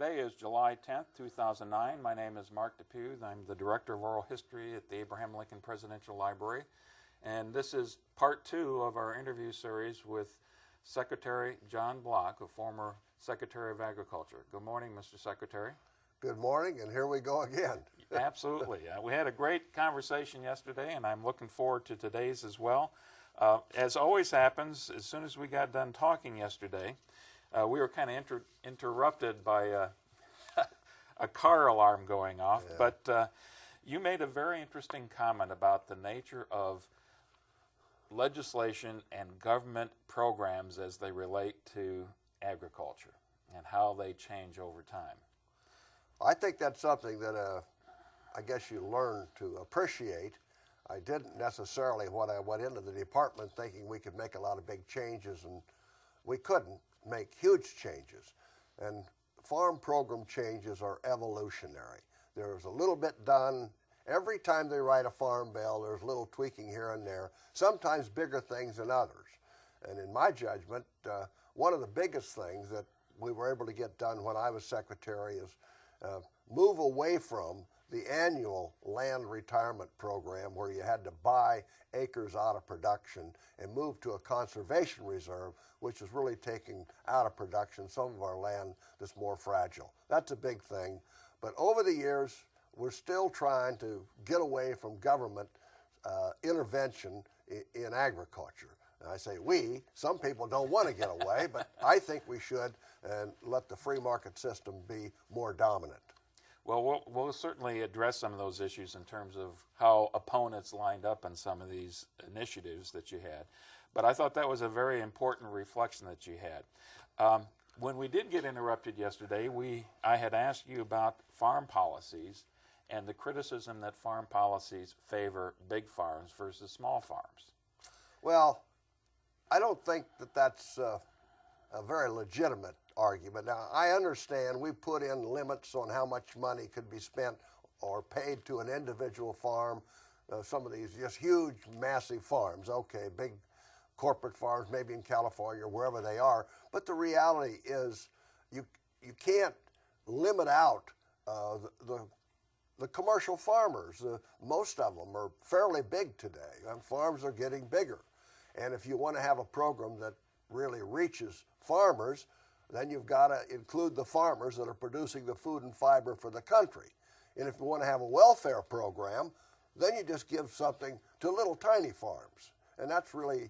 Today is July 10th, 2009. My name is Mark DePue. I'm the Director of Oral History at the Abraham Lincoln Presidential Library. And this is part 2 of our interview series with Secretary John Block, a former Secretary of Agriculture. Good morning, Mr. Secretary. Good morning, and here we go again. Absolutely. We had a great conversation yesterday, and I'm looking forward to today's as well. As always happens, as soon as we got done talking yesterday, we were kind of interrupted by a car alarm going off. Yeah. But you made a very interesting comment about the nature of legislation and government programs as they relate to agriculture and how they change over time. I think that's something that I guess you learn to appreciate. I didn't necessarily when I went into the department thinking we could make a lot of big changes, and we couldn't make huge changes. And farm program changes are evolutionary. There's a little bit done. Every time they write a farm bill, there's a little tweaking here and there, sometimes bigger things than others. And in my judgment, one of the biggest things that we were able to get done when I was secretary is move away from the annual land retirement program where you had to buy acres out of production and move to a conservation reserve, which is really taking out of production some of our land that's more fragile. That's a big thing. But over the years, we're still trying to get away from government intervention in agriculture. And I say we, some people don't want to get away, but I think we should and let the free market system be more dominant. Well, we'll certainly address some of those issues in terms of how opponents lined up on some of these initiatives that you had. But I thought that was a very important reflection that you had. When we did get interrupted yesterday, I had asked you about farm policies and the criticism that farm policies favor big farms versus small farms. Well, I don't think that that's a very legitimate argument. Now, I understand we put in limits on how much money could be spent or paid to an individual farm. Some of these just huge, massive farms, okay, big corporate farms, maybe in California or wherever they are. But the reality is you can't limit out the commercial farmers. Most of them are fairly big today, and farms are getting bigger. And if you want to have a program that really reaches farmers, then you've got to include the farmers that are producing the food and fiber for the country. And if you want to have a welfare program, then you just give something to little tiny farms. And that's really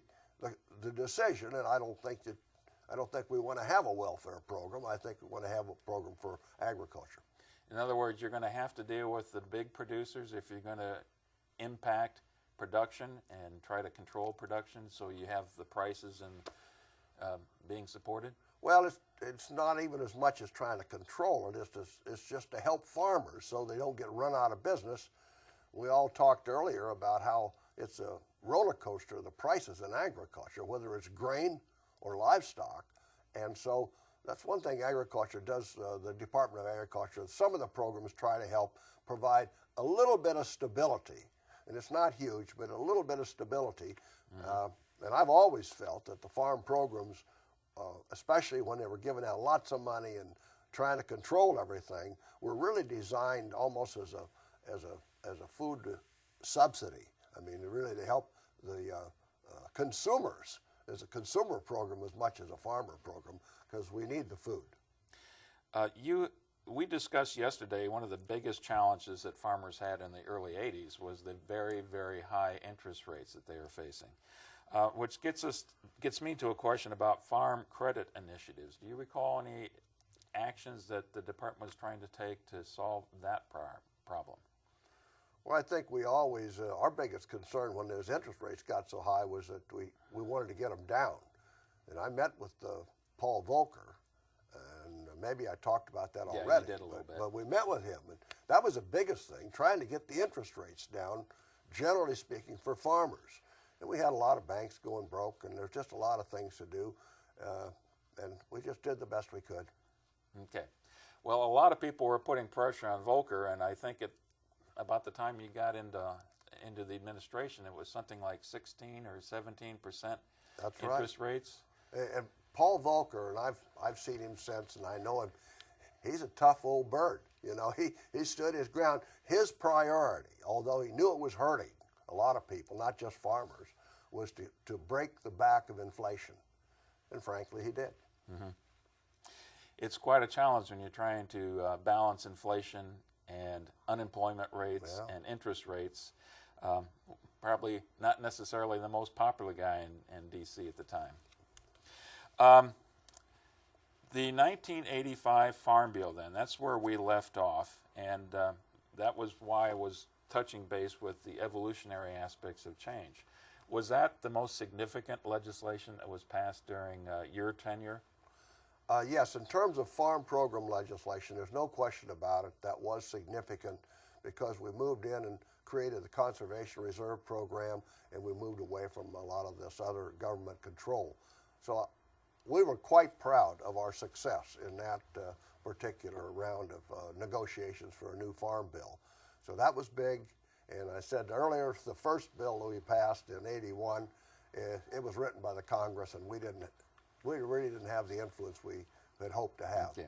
the decision, and I don't think we want to have a welfare program. I think we want to have a program for agriculture. In other words, you're going to have to deal with the big producers if you're going to impact production and try to control production so you have the prices and being supported? Well, it's not even as much as trying to control it. It's just to help farmers so they don't get run out of business. We all talked earlier about how it's a roller coaster, the prices in agriculture, whether it's grain or livestock. And so that's one thing agriculture does, the Department of Agriculture. Some of the programs try to help provide a little bit of stability. And it's not huge, but a little bit of stability. Mm-hmm. And I've always felt that the farm programs, especially when they were giving out lots of money and trying to control everything, were really designed almost as a food subsidy. I mean, really to help the consumers. As a consumer program as much as a farmer program, because we need the food. We discussed yesterday one of the biggest challenges that farmers had in the early 80s was the very, very high interest rates that they were facing, which gets me to a question about farm credit initiatives. Do you recall any actions that the department was trying to take to solve that problem? Well, I think we always, our biggest concern when those interest rates got so high was that we wanted to get them down. And I met with Paul Volcker, and maybe I talked about that already. Yeah, you did a little bit. But we met with him, and that was the biggest thing, trying to get the interest rates down, generally speaking, for farmers. And we had a lot of banks going broke, and there's just a lot of things to do, and we just did the best we could. Okay. Well, a lot of people were putting pressure on Volcker, and I think about the time you got into the administration, it was something like 16 or 17% interest rates. And Paul Volcker, and I've seen him since, and I know him. he's a tough old bird. You know, he stood his ground. His priority, although he knew it was hurting a lot of people, not just farmers, was to break the back of inflation. And frankly, he did. Mm-hmm. It's quite a challenge when you're trying to balance inflation and unemployment rates and interest rates. Probably not necessarily the most popular guy in D.C. at the time. The 1985 Farm Bill, then, that's where we left off, and that was why I was touching base with the evolutionary aspects of change. Was that the most significant legislation that was passed during your tenure? Yes, in terms of farm program legislation, there's no question about it. That was significant because we moved in and created the Conservation Reserve Program, and we moved away from a lot of this other government control. So we were quite proud of our success in that particular round of negotiations for a new farm bill. So that was big. And I said earlier, the first bill that we passed in '81, it was written by the Congress, and we really didn't have the influence we had hoped to have. Okay.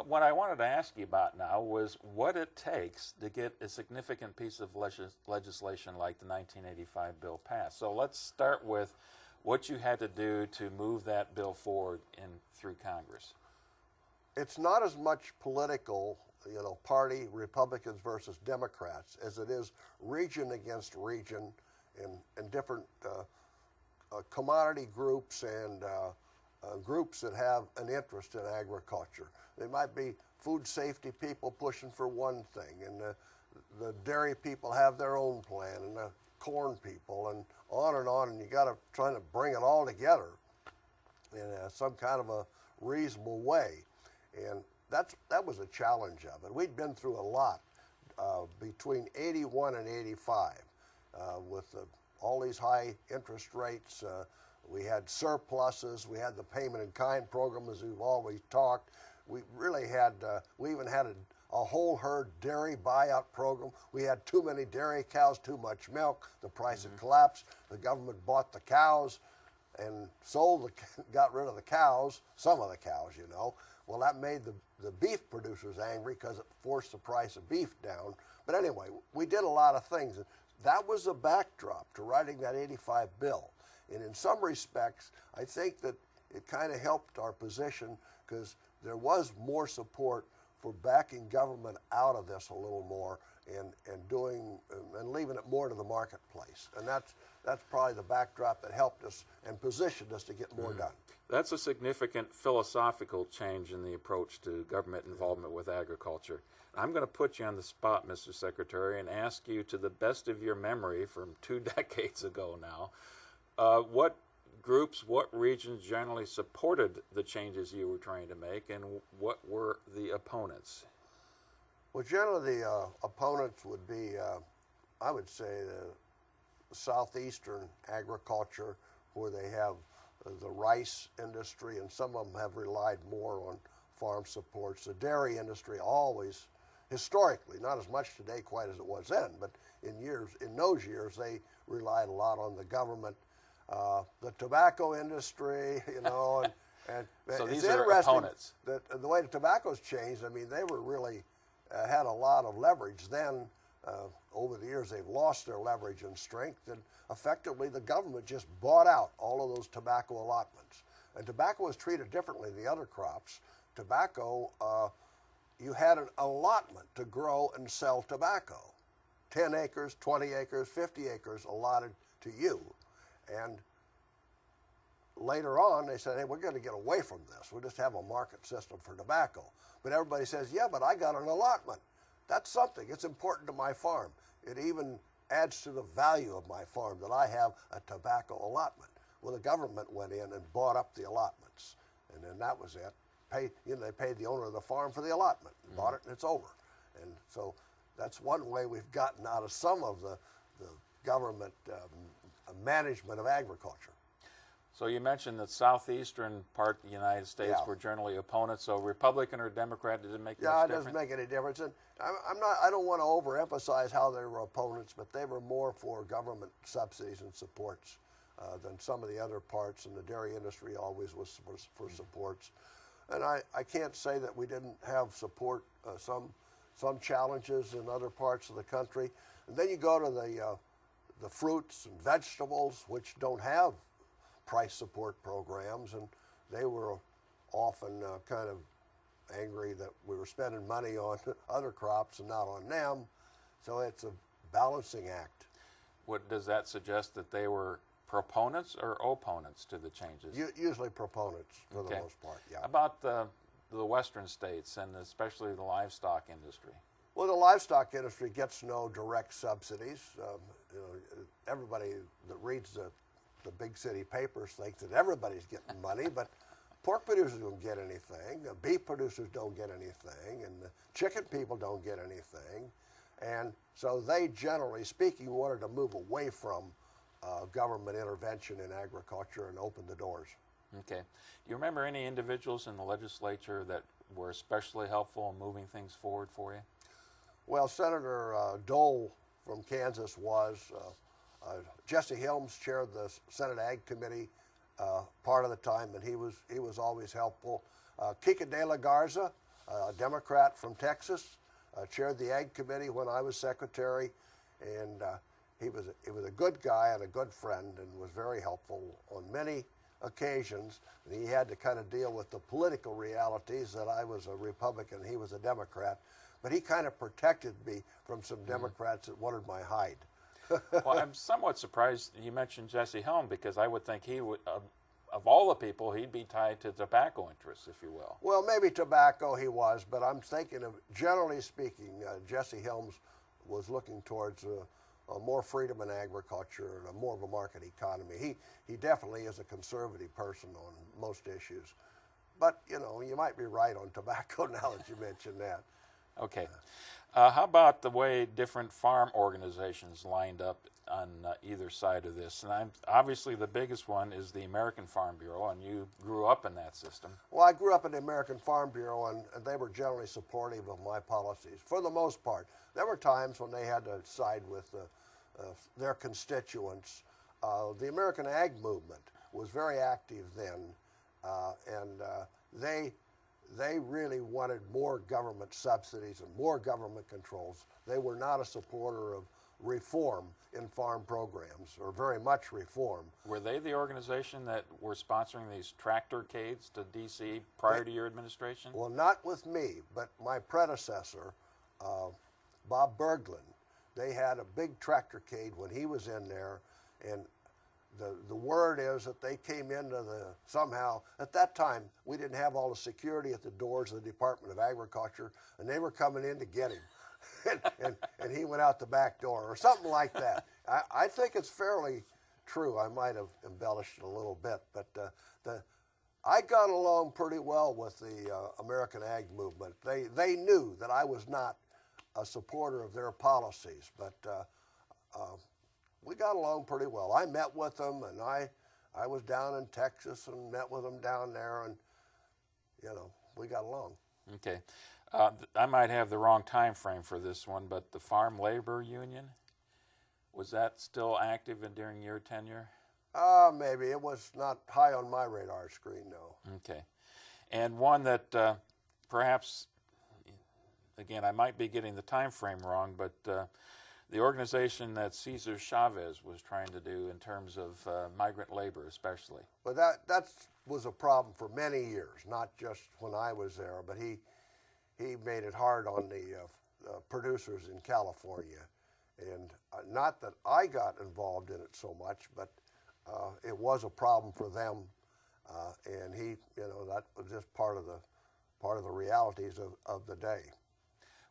What I wanted to ask you about now was what it takes to get a significant piece of legislation like the 1985 bill passed. So let's start with what you had to do to move that bill forward through Congress. It's not as much political, you know, party, Republicans versus Democrats, as it is region against region and different commodity groups and groups that have an interest in agriculture. They might be food safety people pushing for one thing, and the dairy people have their own plan, and the corn people, and on, and you got to try to bring it all together in some kind of a reasonable way. And that was a challenge of it. We'd been through a lot between '81 and '85 with all these high interest rates. We had surpluses. We had the payment in kind program, as we've always talked. We really had, we even had a whole herd dairy buyout program. We had too many dairy cows, too much milk. The price had collapsed. The government bought the cows and got rid of the cows, some of the cows, you know. Well, that made the beef producers angry because it forced the price of beef down. But anyway, we did a lot of things. That was a backdrop to writing that '85 bill. And in some respects, I think that it kind of helped our position because there was more support for backing government out of this a little more and leaving it more to the marketplace. And that's probably the backdrop that helped us and positioned us to get more done. That's a significant philosophical change in the approach to government involvement with agriculture. I'm going to put you on the spot, Mr. Secretary, and ask you, to the best of your memory from 2 decades ago now, what groups, what regions generally supported the changes you were trying to make, and what were the opponents? Well, generally the opponents would be, I would say, the southeastern agriculture, where they have the rice industry, and some of them have relied more on farm supports. The dairy industry always, historically, not as much today quite as it was then, but in those years, they relied a lot on the government. The tobacco industry, you know, and so it's these are interesting opponents. that the way the tobacco's changed. I mean, they were really had a lot of leverage then. Over the years, they've lost their leverage and strength, and effectively the government just bought out all of those tobacco allotments. And tobacco was treated differently than the other crops. Tobacco, you had an allotment to grow and sell tobacco. 10 acres, 20 acres, 50 acres allotted to you. And later on, they said, hey, we're going to get away from this. We'll just have a market system for tobacco. But everybody says, yeah, but I got an allotment. That's something. It's important to my farm. It even adds to the value of my farm that I have a tobacco allotment. Well, the government went in and bought up the allotments, and then that was it. They paid the owner of the farm for the allotment, bought it, and it's over. And so that's one way we've gotten out of some of the government management of agriculture. So you mentioned the southeastern part of the United States were generally opponents. So Republican or Democrat, did it make much difference? Yeah, it doesn't make any difference. And I don't want to overemphasize how they were opponents, but they were more for government subsidies and supports than some of the other parts. And the dairy industry always was for supports. And I can't say that we didn't have support, some challenges in other parts of the country. And then you go to the fruits and vegetables, which don't have price support programs, and they were often kind of angry that we were spending money on other crops and not on them. So it's a balancing act. What does that suggest, that they were proponents or opponents to the changes? Usually proponents for the most part, yeah. About the western states and especially the livestock industry? Well, the livestock industry gets no direct subsidies. You know, everybody that reads the big city papers thinks that everybody's getting money, but pork producers don't get anything, beef producers don't get anything, and the chicken people don't get anything. And so they, generally speaking, wanted to move away from government intervention in agriculture and open the doors. Okay. Do you remember any individuals in the legislature that were especially helpful in moving things forward for you? Well, Senator Dole from Kansas was. Jesse Helms chaired the Senate Ag Committee part of the time, and he was always helpful. Kika de la Garza, a Democrat from Texas, chaired the Ag Committee when I was secretary, and he was a good guy and a good friend, and was very helpful on many occasions. And he had to kind of deal with the political realities that I was a Republican, he was a Democrat, but he kind of protected me from some Democrats that wanted my hide. Well, I'm somewhat surprised you mentioned Jesse Helm, because I would think he would, of all the people, he'd be tied to tobacco interests, if you will. Well, maybe tobacco he was, but I'm thinking of, generally speaking, Jesse Helms was looking towards more freedom in agriculture and more of a market economy. He definitely is a conservative person on most issues. But, you know, you might be right on tobacco now that you mentioned that. Okay. How about the way different farm organizations lined up on either side of this? And obviously the biggest one is the American Farm Bureau, and you grew up in that system. Well, I grew up in the American Farm Bureau, and they were generally supportive of my policies, for the most part. There were times when they had to side with their constituents. The American Ag Movement was very active then, and they really wanted more government subsidies and more government controls. They were not a supporter of reform in farm programs, or very much reform. Were they the organization that were sponsoring these tractorcades to D.C. prior to your administration? Well, not with me, but my predecessor, Bob Berglund. They had a big tractorcade when he was in there, and the word is that they came into somehow, at that time, we didn't have all the security at the doors of the Department of Agriculture, and they were coming in to get him. and he went out the back door, or something like that. I think it's fairly true. I might have embellished it a little bit, but I got along pretty well with the American Ag Movement. They knew that I was not a supporter of their policies, but we got along pretty well. I met with them, and I was down in Texas and met with them down there, and, you know, we got along. Okay. I might have the wrong time frame for this one, but the Farm Labor Union, was that still active during your tenure? Maybe. It was not high on my radar screen, no. Okay. And one that perhaps, again, I might be getting the time frame wrong, but the organization that Cesar Chavez was trying to do in terms of migrant labor especially. But that was a problem for many years, not just when I was there, but he made it hard on the producers in California. And not that I got involved in it so much, but it was a problem for them. And that was just part of the realities of the day.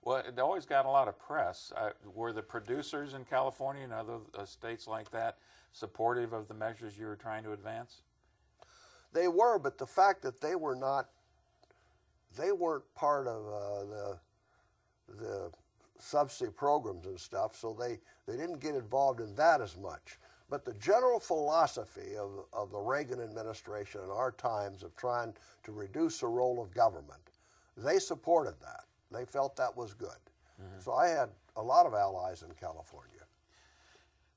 Well, it always got a lot of press. Were the producers in California and other states like that supportive of the measures you were trying to advance? They were, but the fact that they weren't part of the subsidy programs and stuff, so they didn't get involved in that as much. But the general philosophy of the Reagan administration in our times of trying to reduce the role of government, they supported that. They felt that was good. Mm-hmm. So I had a lot of allies in California.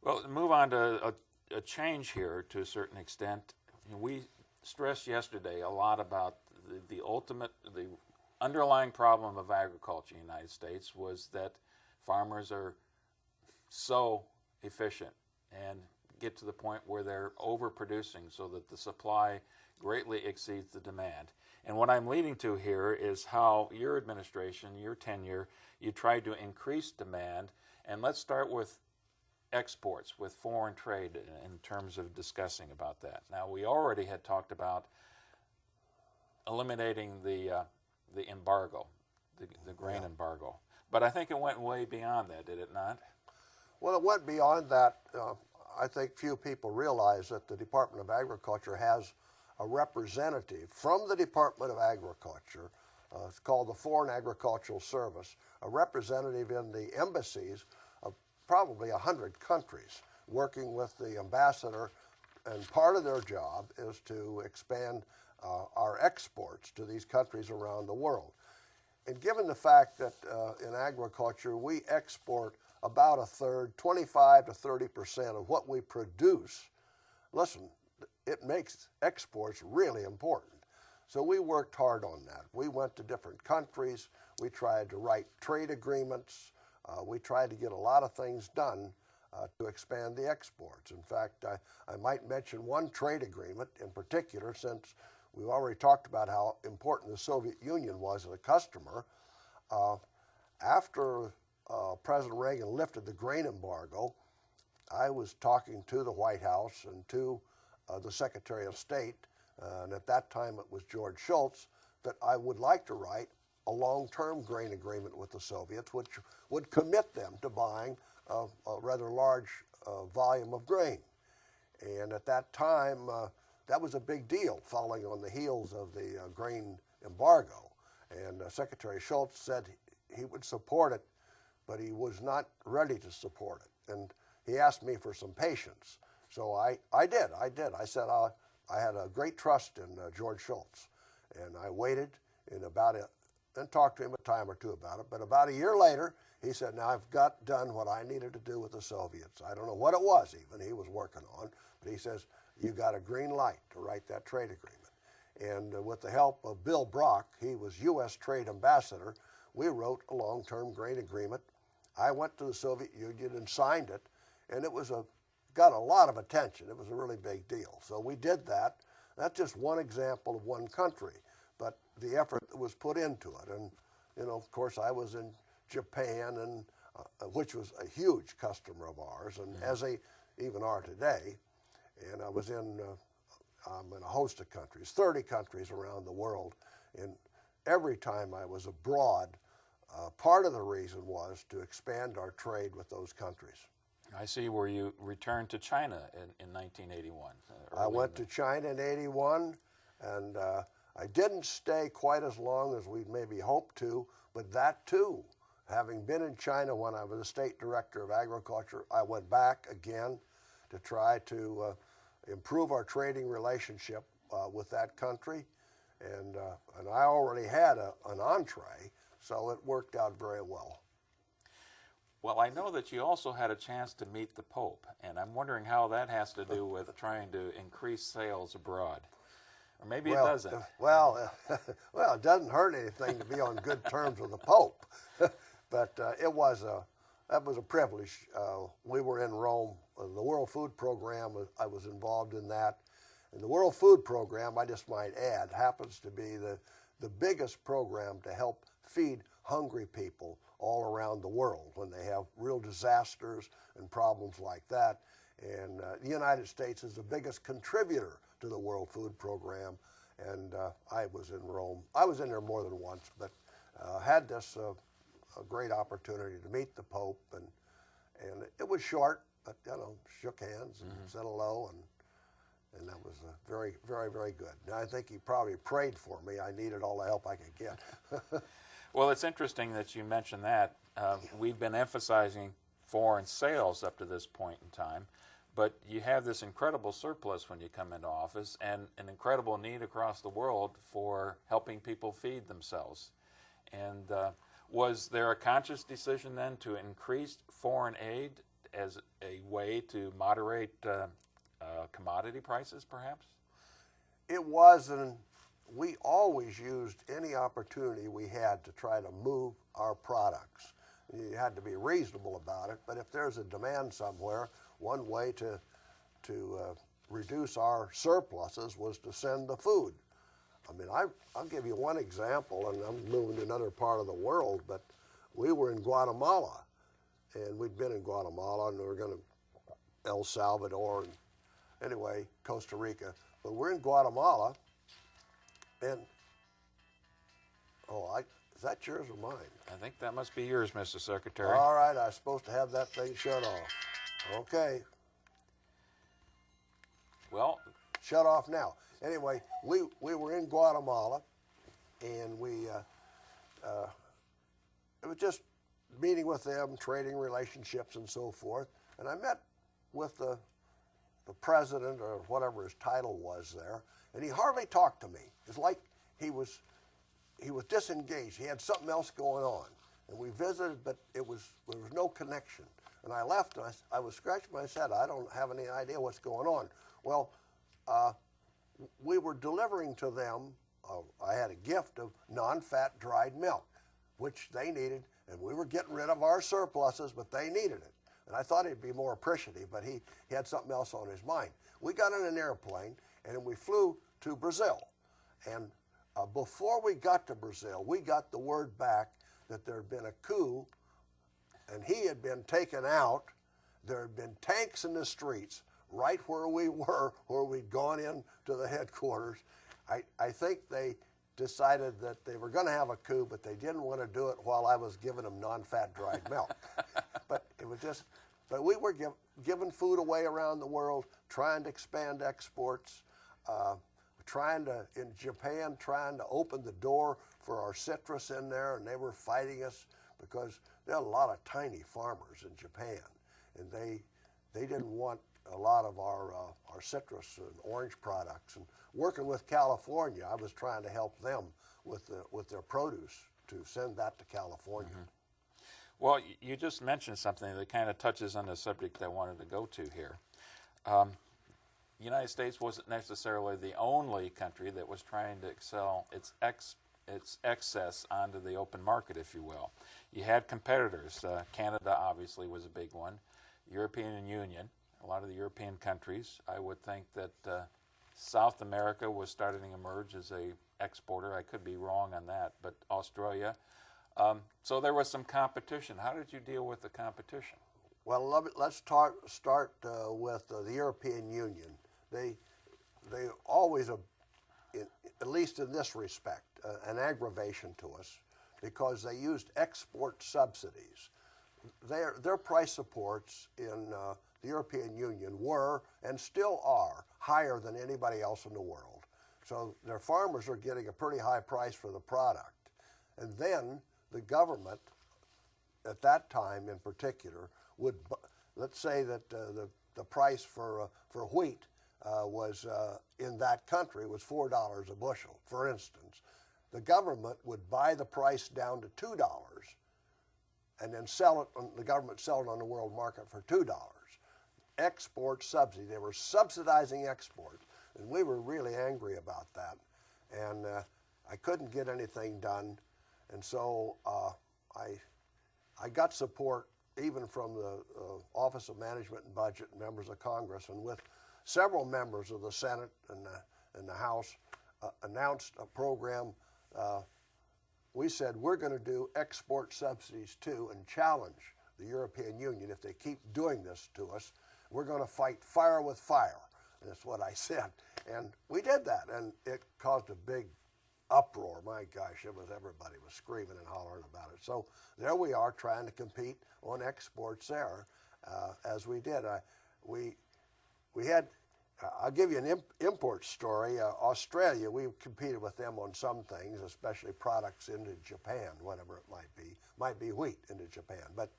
Well, move on to a change here to a certain extent. We stressed yesterday a lot about the underlying problem of agriculture in the United States was that farmers are so efficient and get to the point where they're overproducing so that the supply greatly exceeds the demand. And what I'm leading to here is how your administration, your tenure, you tried to increase demand. And let's start with exports, with foreign trade in terms of discussing about that. Now, we already had talked about eliminating the embargo, the grain embargo. But I think it went way beyond that, did it not? Well, it went beyond that. I think few people realize that the Department of Agriculture has a representative from the Department of Agriculture. It's called the Foreign Agricultural Service, a representative in the embassies of probably 100 countries working with the ambassador, and part of their job is to expand our exports to these countries around the world. And given the fact that in agriculture we export about a third, 25 to 30% of what we produce, listen, it makes exports really important. So we worked hard on that. We went to different countries. We tried to write trade agreements. We tried to get a lot of things done to expand the exports. In fact, I might mention one trade agreement in particular, since we've already talked about how important the Soviet Union was as a customer. After President Reagan lifted the grain embargo, I was talking to the White House and to the Secretary of State, and at that time it was George Shultz, that I would like to write a long-term grain agreement with the Soviets, which would commit them to buying a rather large volume of grain. And at that time, that was a big deal, following on the heels of the grain embargo. And Secretary Shultz said he would support it, but he was not ready to support it. And he asked me for some patience. So I did. I said I had a great trust in George Shultz. And I waited and talked to him a time or two about it. But about a year later, he said, now I've got done what I needed to do with the Soviets. I don't know what it was even he was working on, but he says, you got a green light to write that trade agreement. And with the help of Bill Brock, he was U.S. Trade Ambassador, we wrote a long-term grain agreement. I went to the Soviet Union and signed it, and it got a lot of attention. It was a really big deal. So we did that. That's just one example of one country, but the effort that was put into it. And, of course, I was in Japan, and which was a huge customer of ours, and as they even are today. And I was in a host of countries, 30 countries around the world. And every time I was abroad, part of the reason was to expand our trade with those countries. I see where you returned to China in 1981. I went to China in 81, and I didn't stay quite as long as we'd maybe hoped to, but that too, having been in China when I was the State Director of Agriculture, I went back again to try to improve our trading relationship with that country, and I already had an entree, so it worked out very well. Well, I know that you also had a chance to meet the Pope, and I'm wondering how that has to do with trying to increase sales abroad. Or maybe it doesn't. Well, it doesn't hurt anything to be on good terms with the Pope, but that was a privilege. We were in Rome. The World Food Program, I was involved in that. And the World Food Program, I just might add, happens to be the biggest program to help feed hungry people all around the world when they have real disasters and problems like that. And the United States is the biggest contributor to the World Food Program. And I was in Rome. I was in there more than once, but had this a great opportunity to meet the Pope. And it was short, but, shook hands and said hello. And that was very, very, very good. And I think he probably prayed for me. I needed all the help I could get. Well, it's interesting that you mentioned that. We've been emphasizing foreign sales up to this point in time, but you have this incredible surplus when you come into office and an incredible need across the world for helping people feed themselves. And was there a conscious decision then to increase foreign aid as a way to moderate commodity prices, perhaps? It was, and we always used any opportunity we had to try to move our products. You had to be reasonable about it, but if there's a demand somewhere, one way to reduce our surpluses was to send the food. I mean, I'll give you one example, and I'm moving to another part of the world, but we were in Guatemala, and we'd been in Guatemala, and we were going to El Salvador, and anyway, Costa Rica. But we're in Guatemala, and, is that yours or mine? I think that must be yours, Mr. Secretary. All right, I was supposed to have that thing shut off. Okay. Well, shut off now. Anyway, we were in Guatemala, and it was just meeting with them, trading relationships and so forth. And I met with the president, or whatever his title was there, and he hardly talked to me. It's like he was disengaged. He had something else going on. And we visited, but there was no connection. And I left, and I was scratching my head. I don't have any idea what's going on. Well, we were delivering to them, I had a gift of non-fat dried milk, which they needed, and we were getting rid of our surpluses, but they needed it. And I thought he'd be more appreciative, but he had something else on his mind. We got on an airplane, and we flew to Brazil. And before we got to Brazil, we got the word back that there had been a coup, and he had been taken out. There had been tanks in the streets right where we were, where we'd gone in to the headquarters. I think they decided that they were going to have a coup, but they didn't want to do it while I was giving them non-fat dried milk. But it was just, but we were giving food away around the world, trying to expand exports, in Japan, trying to open the door for our citrus in there, and they were fighting us because there are a lot of tiny farmers in Japan, and they didn't want a lot of our citrus and orange products. And working with California, I was trying to help them with their produce to send that to California. Mm-hmm. Well, you just mentioned something that kind of touches on the subject I wanted to go to here. The United States wasn't necessarily the only country that was trying to sell its excess onto the open market, if you will. You had competitors. Canada obviously was a big one. European Union, a lot of the European countries. I would think that South America was starting to emerge as a exporter. I could be wrong on that, but Australia. So there was some competition. How did you deal with the competition? Well, let's start with the European Union. They always, at least in this respect, an aggravation to us because they used export subsidies. Their price supports in the European Union were and still are higher than anybody else in the world. So their farmers are getting a pretty high price for the product. And then the government, at that time in particular, would, let's say that the price for wheat was in that country was $4 a bushel, for instance. The government would buy the price down to $2 and then the government sell it on the world market for $2. Export subsidy. They were subsidizing exports, and we were really angry about that. And I couldn't get anything done, and so I got support even from the Office of Management and Budget and members of Congress, and with several members of the Senate and the House announced a program. We said we're going to do export subsidies too and challenge the European Union. If they keep doing this to us, we're going to fight fire with fire. That's what I said. And we did that, and it caused a big uproar. My gosh, everybody was screaming and hollering about it. So there we are trying to compete on exports there as we did. We had, I'll give you an import story. Australia, we competed with them on some things, especially products into Japan, whatever it might be wheat into Japan. But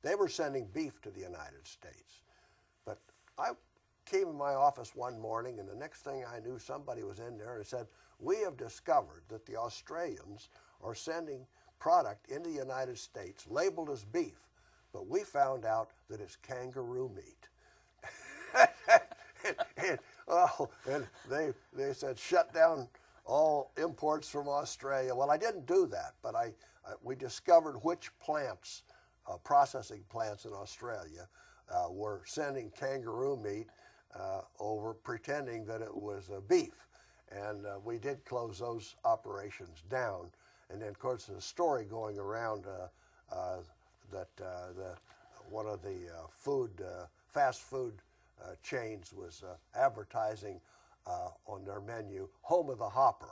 they were sending beef to the United States. But I came in my office one morning, and the next thing I knew, somebody was in there and said, we have discovered that the Australians are sending product into the United States labeled as beef, but we found out that it's kangaroo meat. And Oh, and they said shut down all imports from Australia. Well, I didn't do that, but we discovered which plants, processing plants in Australia, were sending kangaroo meat over, pretending that it was beef, and we did close those operations down. And then, of course, there's a story going around that one of the fast food chains was advertising on their menu, "Home of the Hopper."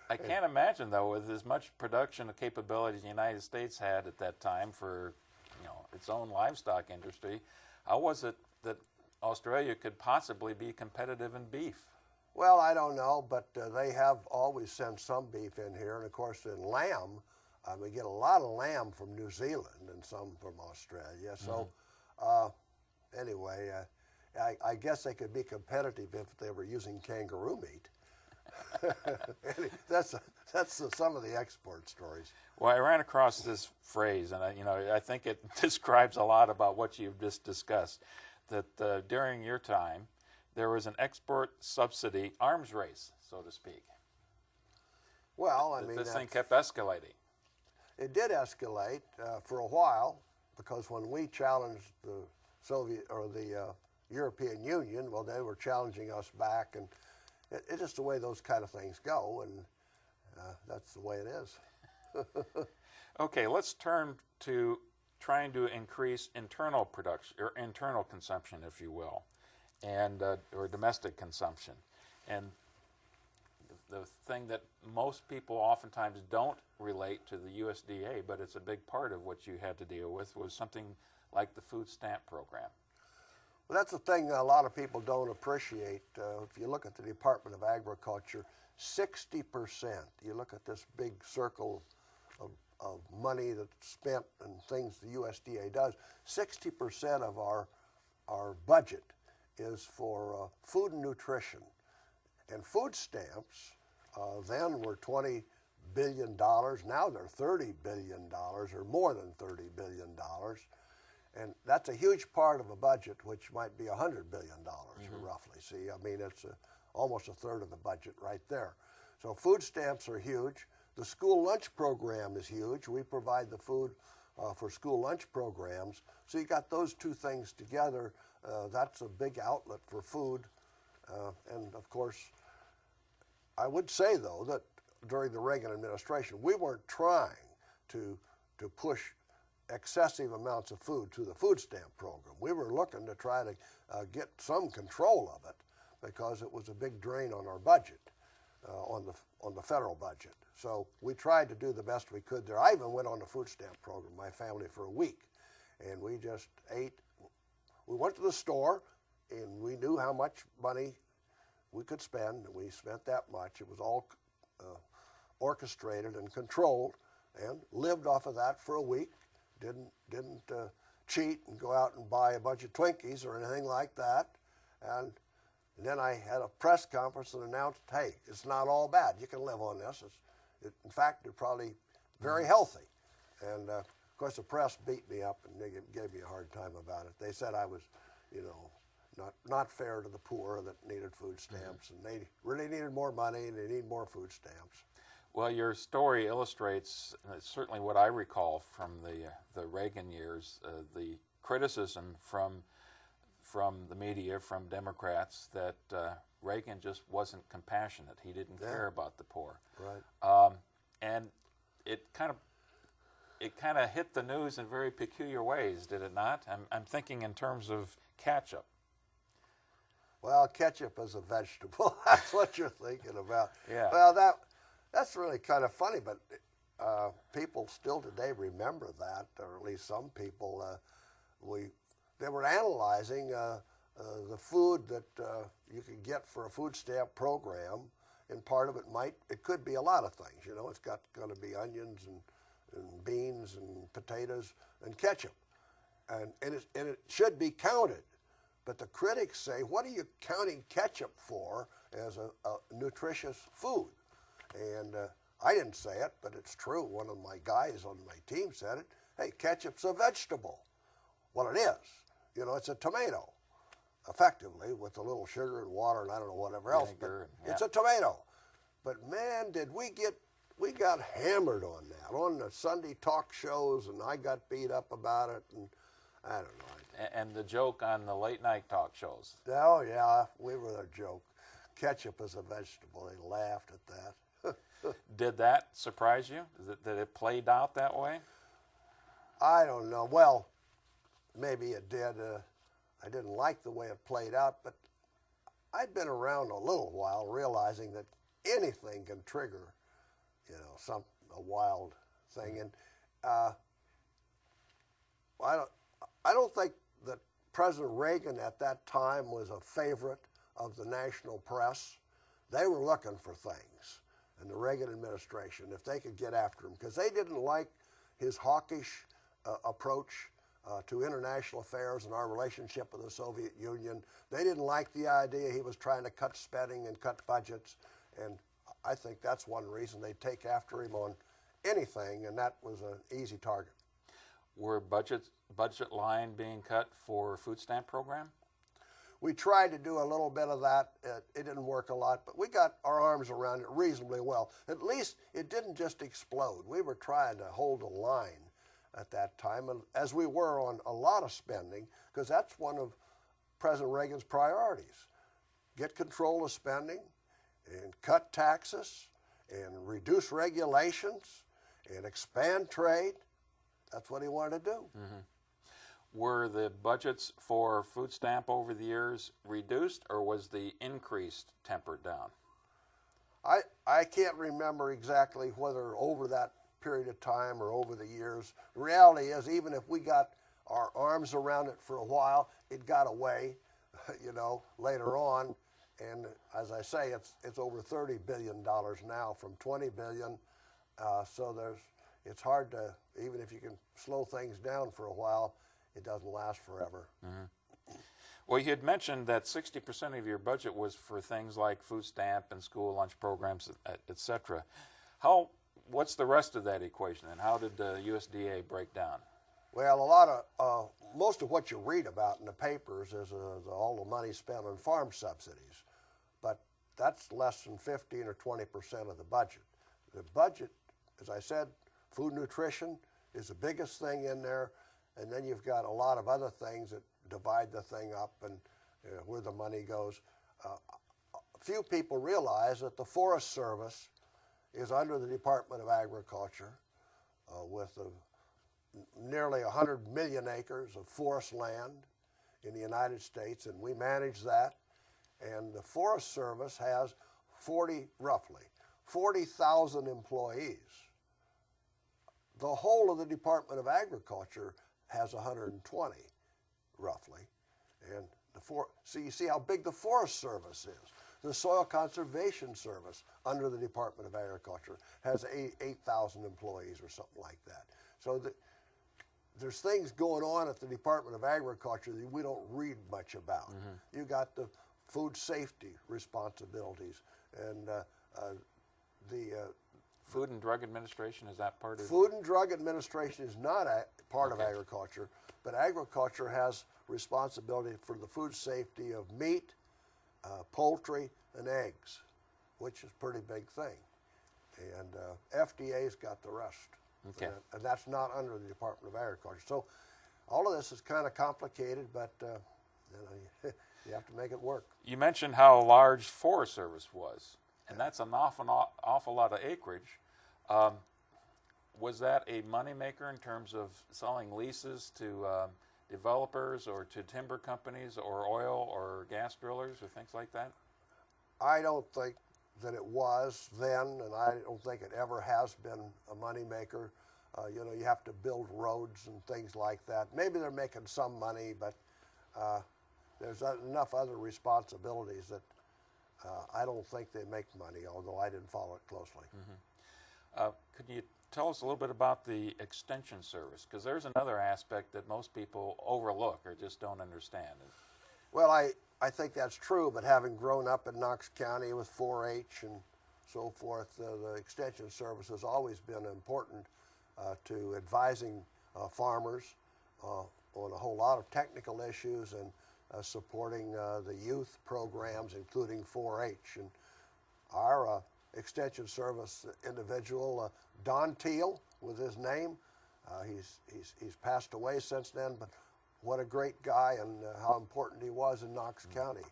I can't imagine, though, with as much production capability the United States had at that time for, its own livestock industry, how was it that Australia could possibly be competitive in beef? Well, I don't know, but they have always sent some beef in here, and of course in lamb, we get a lot of lamb from New Zealand and some from Australia. So anyway, I guess they could be competitive if they were using kangaroo meat. That's some of the export stories. Well, I ran across this phrase, and I think it describes a lot about what you've just discussed. That during your time, there was an export subsidy arms race, so to speak. Well, I mean, this thing kept escalating. It did escalate for a while, because when we challenged the Soviet or the European Union, well, they were challenging us back, and it's just the way those kind of things go, and that's the way it is. Okay, let's turn to trying to increase internal production or internal consumption, if you will, and or domestic consumption. And the thing that most people oftentimes don't relate to the USDA, but it's a big part of what you had to deal with, was something like the food stamp program. Well, that's the thing that a lot of people don't appreciate. If you look at the Department of Agriculture, 60%, you look at this big circle of money that's spent and things the USDA does, 60% of our budget is for food and nutrition. And food stamps then were $20 billion. Now they're $30 billion, or more than $30 billion. And that's a huge part of a budget, which might be $100 billion, roughly. See, I mean, it's almost a third of the budget right there. So food stamps are huge. The school lunch program is huge. We provide the food for school lunch programs. So you got those two things together. That's a big outlet for food. And of course, I would say, though, that during the Reagan administration, we weren't trying to push excessive amounts of food to the food stamp program. We were looking to try to get some control of it, because it was a big drain on our budget, on the federal budget. So we tried to do the best we could there. I even went on the food stamp program, my family, for a week, and we just ate. We went to the store, and we knew how much money we could spend, and we spent that much. It was all orchestrated and controlled, and lived off of that for a week. Didn't cheat and go out and buy a bunch of Twinkies or anything like that. And then I had a press conference and announced, hey, it's not all bad. You can live on this. In fact, it's probably very healthy. And of course, the press beat me up, and they gave me a hard time about it. They said I was, not fair to the poor that needed food stamps, and they really needed more money, and they need more food stamps. Well, your story illustrates, certainly what I recall from the Reagan years, the criticism from the media, from Democrats, that Reagan just wasn't compassionate. He didn't care about the poor. Right. And it kind of hit the news in very peculiar ways, did it not? I'm thinking in terms of ketchup. Well, ketchup is a vegetable. That's what you're thinking about. Yeah. Well, that's really kind of funny, but people still today remember that, or at least some people. They were analyzing the food that you could get for a food stamp program, and part of it could be a lot of things. It's going to be onions and beans and potatoes and ketchup, and it should be counted. But the critics say, what are you counting ketchup for as a nutritious food? And I didn't say it, but it's true. One of my guys on my team said it. Hey, ketchup's a vegetable. Well, it is. It's a tomato. effectively with a little sugar and water and I don't know whatever else. Vinegar, But it's a tomato. But man, did we got hammered on that on the Sunday talk shows, and I got beat up about it, and I don't know. And the joke on the late night talk shows. Oh yeah, we were a joke. Ketchup is a vegetable. They laughed at that. Did that surprise you? That it played out that way? I don't know. Well, maybe it did. I didn't like the way it played out, but I'd been around a little while, realizing that anything can trigger, a wild thing. And I don't think that President Reagan at that time was a favorite of the national press. They were looking for things, and the Reagan administration, if they could get after him, because they didn't like his hawkish approach to international affairs and our relationship with the Soviet Union. They didn't like the idea he was trying to cut spending and cut budgets, and I think that's one reason they take after him on anything, and that was an easy target. Were budget line being cut for food stamp program? We tried to do a little bit of that. It didn't work a lot, but we got our arms around it reasonably well. At least it didn't just explode. We were trying to hold a line at that time, as we were on a lot of spending, because that's one of President Reagan's priorities. Get control of spending and cut taxes and reduce regulations and expand trade. That's what he wanted to do. Mm-hmm. Were the budgets for food stamp over the years reduced, or was the increase tempered down? I can't remember exactly whether over that period of time or over the years. The reality is, even if we got our arms around it for a while, it got away, later on. And as I say, it's over $30 billion now from $20 billion. So it's hard to, even if you can slow things down for a while, it doesn't last forever. Mm-hmm. Well, you had mentioned that 60% of your budget was for things like food stamp and school lunch programs, et cetera. What's the rest of that equation, and how did the USDA break down? Well, most of what you read about in the papers is all the money spent on farm subsidies, but that's less than 15 or 20% of the budget. The budget, as I said, food nutrition is the biggest thing in there, and then you've got a lot of other things that divide the thing up and where the money goes. Few people realize that the Forest Service is under the Department of Agriculture with nearly 100 million acres of forest land in the United States, and we manage that. And the Forest Service has roughly 40,000 employees. The whole of the Department of Agriculture has 120, roughly. And so you see how big the Forest Service is. The Soil Conservation Service under the Department of Agriculture has 8,000 employees or something like that. So there's things going on at the Department of Agriculture that we don't read much about. Mm-hmm. You got the food safety responsibilities and the Food and Drug Administration, is that part of it? Food and Drug Administration is not a part of agriculture, but agriculture has responsibility for the food safety of meat, poultry, and eggs, which is a pretty big thing. And FDA's got the rest. Okay. And that's not under the Department of Agriculture. So all of this is kind of complicated, but you have to make it work. You mentioned how large Forest Service was, and that's an awful lot of acreage. Was that a moneymaker in terms of selling leases to developers or to timber companies or oil or gas drillers or things like that? I don't think that it was then, and I don't think it ever has been a moneymaker. You have to build roads and things like that. Maybe they're making some money, but there's enough other responsibilities that I don't think they make money, although I didn't follow it closely. Mm-hmm. Could you tell us a little bit about the Extension Service? Because there's another aspect that most people overlook or just don't understand. Well, I think that's true, but having grown up in Knox County with 4-H and so forth, the Extension Service has always been important to advising farmers on a whole lot of technical issues and supporting the youth programs, including 4-H. And our Extension Service individual, Don Teal was his name. He's passed away since then, but what a great guy, and how important he was in Knox County.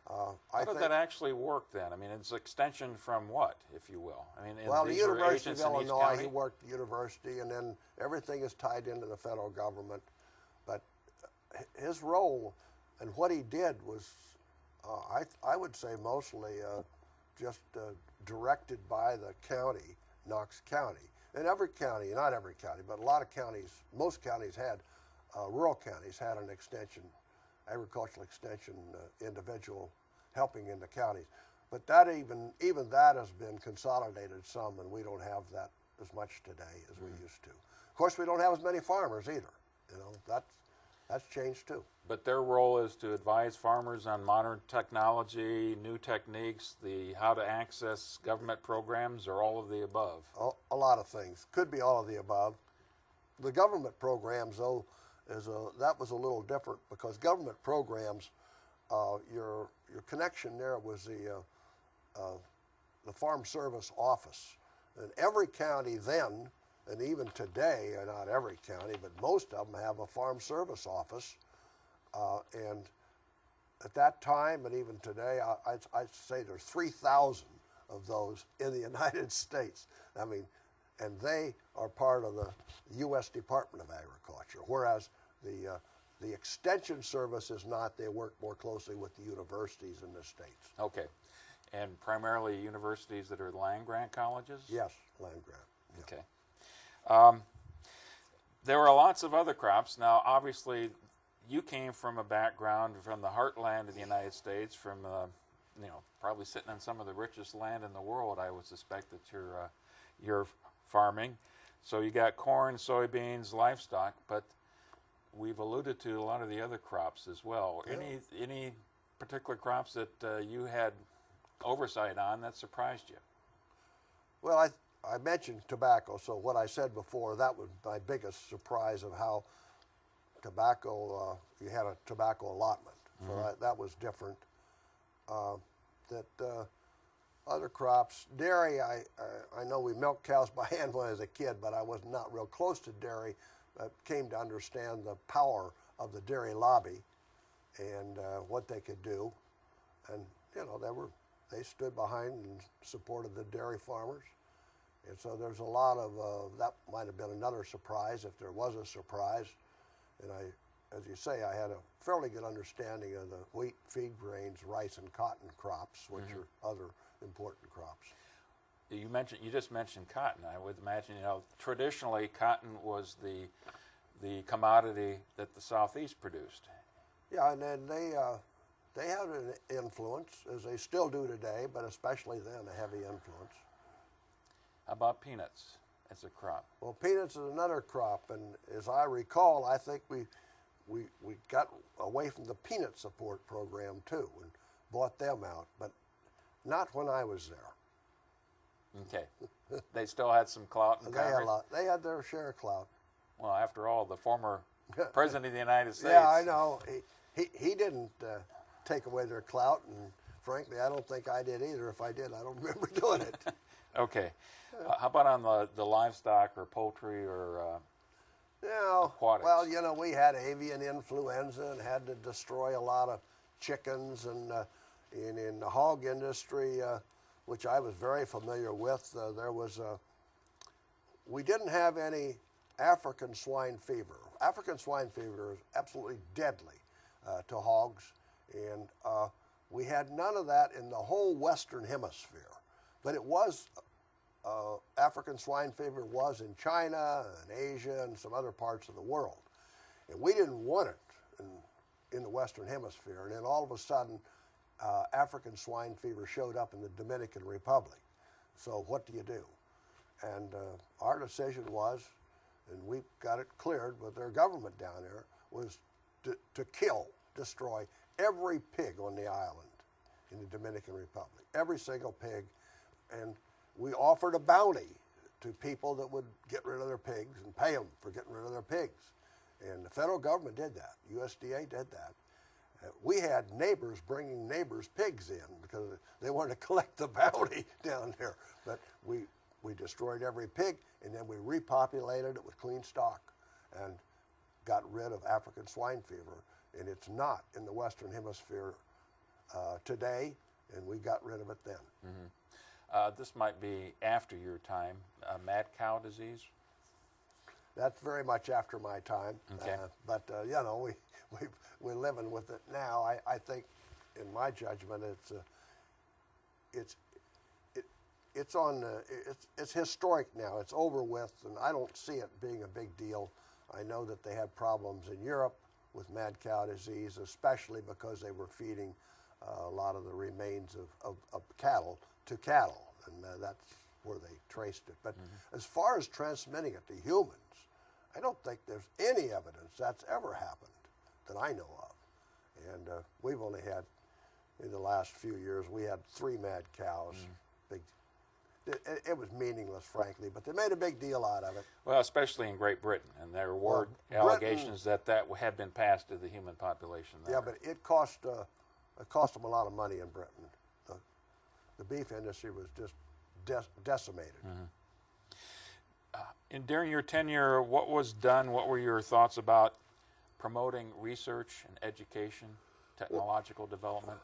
How did that actually work then? I mean, it's extension from what, if you will? I mean, well, the these are University of agents in each Illinois, county? he worked at the university, and then everything is tied into the federal government. But his role and what he did was, I would say, mostly just directed by the county, Knox County. And every county, not every county, but a lot of counties, most counties had, rural counties had an extension, agricultural extension individual helping in the counties. But that even that has been consolidated some, and we don't have that as much today as we used to. Of course, we don't have as many farmers either. You know, that's changed too. But their role is to advise farmers on modern technology, new techniques, how to access government programs, or all of the above. A lot of things. Could be all of the above. The government programs, though, that was a little different, because government programs, your connection there was the Farm Service Office. And every county then, and even today, not every county, but most of them have a Farm Service Office. And at that time, and even today, I'd say there's 3,000 of those in the United States. I mean, and they are part of the U.S. Department of Agriculture, whereas the Extension Service is not. They work more closely with the universities in the states. Okay. And primarily universities that are land-grant colleges? Yes, land-grant. Yeah. Okay. There are lots of other crops. Now, obviously, you came from a background from the heartland of the United States, from probably sitting on some of the richest land in the world. I would suspect that you're farming. So you got corn, soybeans, livestock, but we've alluded to a lot of the other crops as well. Yeah. Any particular crops that you had oversight on that surprised you? Well, I mentioned tobacco, so what I said before, that was my biggest surprise of how tobacco, you had a tobacco allotment. Mm-hmm. So that was different. Other crops, dairy, I know we milked cows by hand when I was a kid, but I was not real close to dairy. I came to understand the power of the dairy lobby and what they could do. And, they stood behind and supported the dairy farmers. And so there's a lot of, that might have been another surprise if there was a surprise. And as you say, I had a fairly good understanding of the wheat, feed grains, rice, and cotton crops, which mm-hmm. are other important crops. You just mentioned cotton. I would imagine, traditionally cotton was the commodity that the Southeast produced. Yeah, and then they had an influence, as they still do today, but especially then a heavy influence. How about peanuts as a crop? Well, peanuts is another crop, and as I recall, I think we got away from the peanut support program too and bought them out, but not when I was there. Okay. They still had some clout in Congress? They had their share of clout. Well, after all, the former President of the United States. Yeah, I know. He didn't take away their clout, and frankly, I don't think I did either. If I did, I don't remember doing it. Okay. How about on the livestock or poultry or aquatics? Well, we had avian influenza and had to destroy a lot of chickens, and in the hog industry, which I was very familiar with, we didn't have any African swine fever. African swine fever is absolutely deadly to hogs, and we had none of that in the whole Western Hemisphere. But it was, African swine fever was in China and Asia and some other parts of the world. And we didn't want it in the Western Hemisphere. And then all of a sudden, African swine fever showed up in the Dominican Republic. So what do you do? And our decision was, and we got it cleared with their government down there, was to destroy every pig on the island in the Dominican Republic, every single pig. And we offered a bounty to people that would get rid of their pigs and pay them for getting rid of their pigs. And the federal government did that. USDA did that. We had neighbors bringing neighbors' pigs in because they wanted to collect the bounty down there. But we destroyed every pig, and then we repopulated it with clean stock and got rid of African swine fever. And it's not in the Western Hemisphere today, and we got rid of it then. Mm-hmm. This might be after your time. Mad cow disease? That's very much after my time. Okay. But you know, we're living with it now. I think, in my judgment, it's historic now. It's over with, and I don't see it being a big deal. I know that they had problems in Europe with mad cow disease, especially because they were feeding a lot of the remains of cattle to cattle, and that's where they traced it. But as far as transmitting it to humans, I don't think there's any evidence that's ever happened that I know of. And we've only had, in the last few years, we had 3 mad cows. Big. It was meaningless, frankly, but they made a big deal out of it. Well, especially in Great Britain, and there were allegations that had been passed to the human population there. Yeah, but it cost them a lot of money in Britain. The beef industry was just decimated. And during your tenure, what was done? What were your thoughts about promoting research and education, technological development?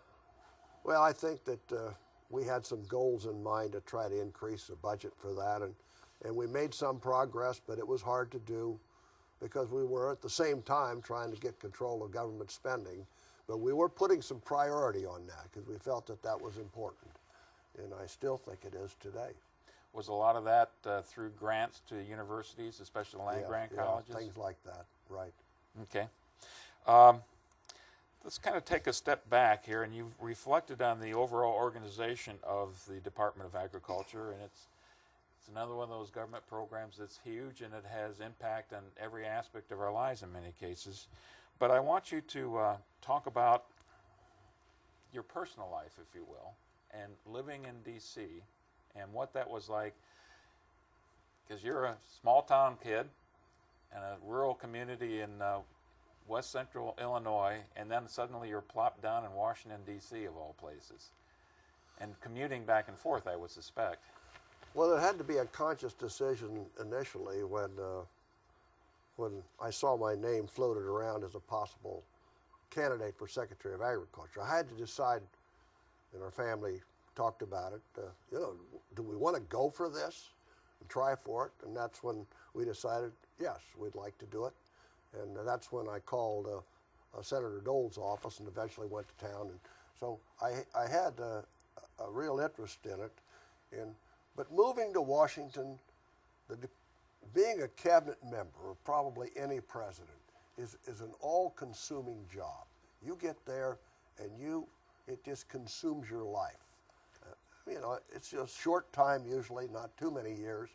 Well, I think that we had some goals in mind to try to increase the budget for that, and we made some progress, but it was hard to do because we were at the same time trying to get control of government spending. But we were putting some priority on that because we felt that that was important, and I still think it is today. Was a lot of that through grants to universities, especially land-grant colleges? Yeah, things like that, right. Okay. Let's kind of take a step back here, and you've reflected on the overall organization of the Department of Agriculture, and it's another one of those government programs that's huge, and it has impact on every aspect of our lives in many cases. But I want you to talk about your personal life, if you will, and living in D.C., and what that was like, because you're a small-town kid in a rural community in west central Illinois, and then suddenly you're plopped down in Washington, D.C., of all places, and commuting back and forth, I would suspect. Well, it had to be a conscious decision initially when I saw my name floated around as a possible candidate for Secretary of Agriculture. I had to decide, and our family talked about it, do we want to go for this and try for it? And that's when we decided, yes, we'd like to do it. And that's when I called Senator Dole's office and eventually went to town. And so I had a real interest in it. But moving to Washington, being a cabinet member of probably any president is an all-consuming job. You get there and it just consumes your life. It's a short time usually, not too many years,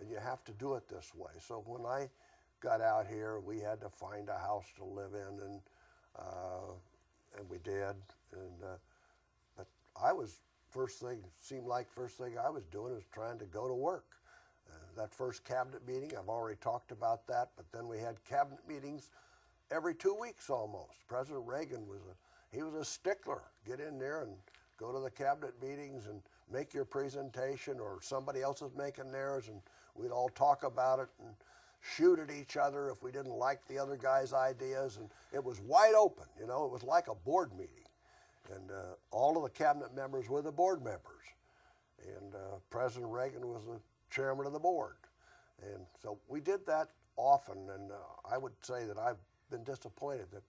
and you have to do it this way. So when I got out here, we had to find a house to live in, and we did. But first thing I was doing was trying to go to work. That first cabinet meeting, I've already talked about that, but then we had cabinet meetings every 2 weeks almost. President Reagan was a stickler. Get in there and go to the cabinet meetings and make your presentation, or somebody else is making theirs, and we'd all talk about it and shoot at each other if we didn't like the other guy's ideas. And it was wide open, it was like a board meeting. And all of the cabinet members were the board members. And President Reagan was the chairman of the board. And so we did that often, and I would say that I've been disappointed that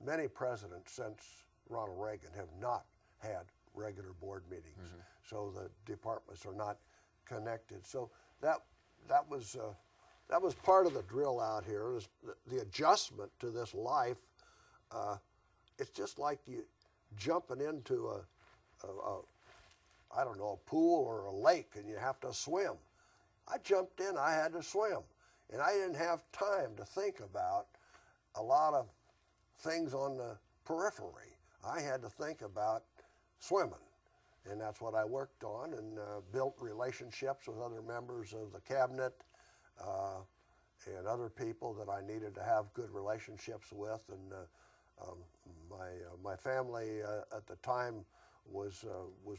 many presidents since Ronald Reagan have not had regular board meetings. So the departments are not connected. So that was part of the drill out here, is the adjustment to this life. It's just like you jumping into a pool or a lake, and you have to swim. I jumped in, I had to swim, and I didn't have time to think about a lot of things on the periphery. I had to think about swimming, and that's what I worked on, and built relationships with other members of the cabinet and other people that I needed to have good relationships with, and My family at the time was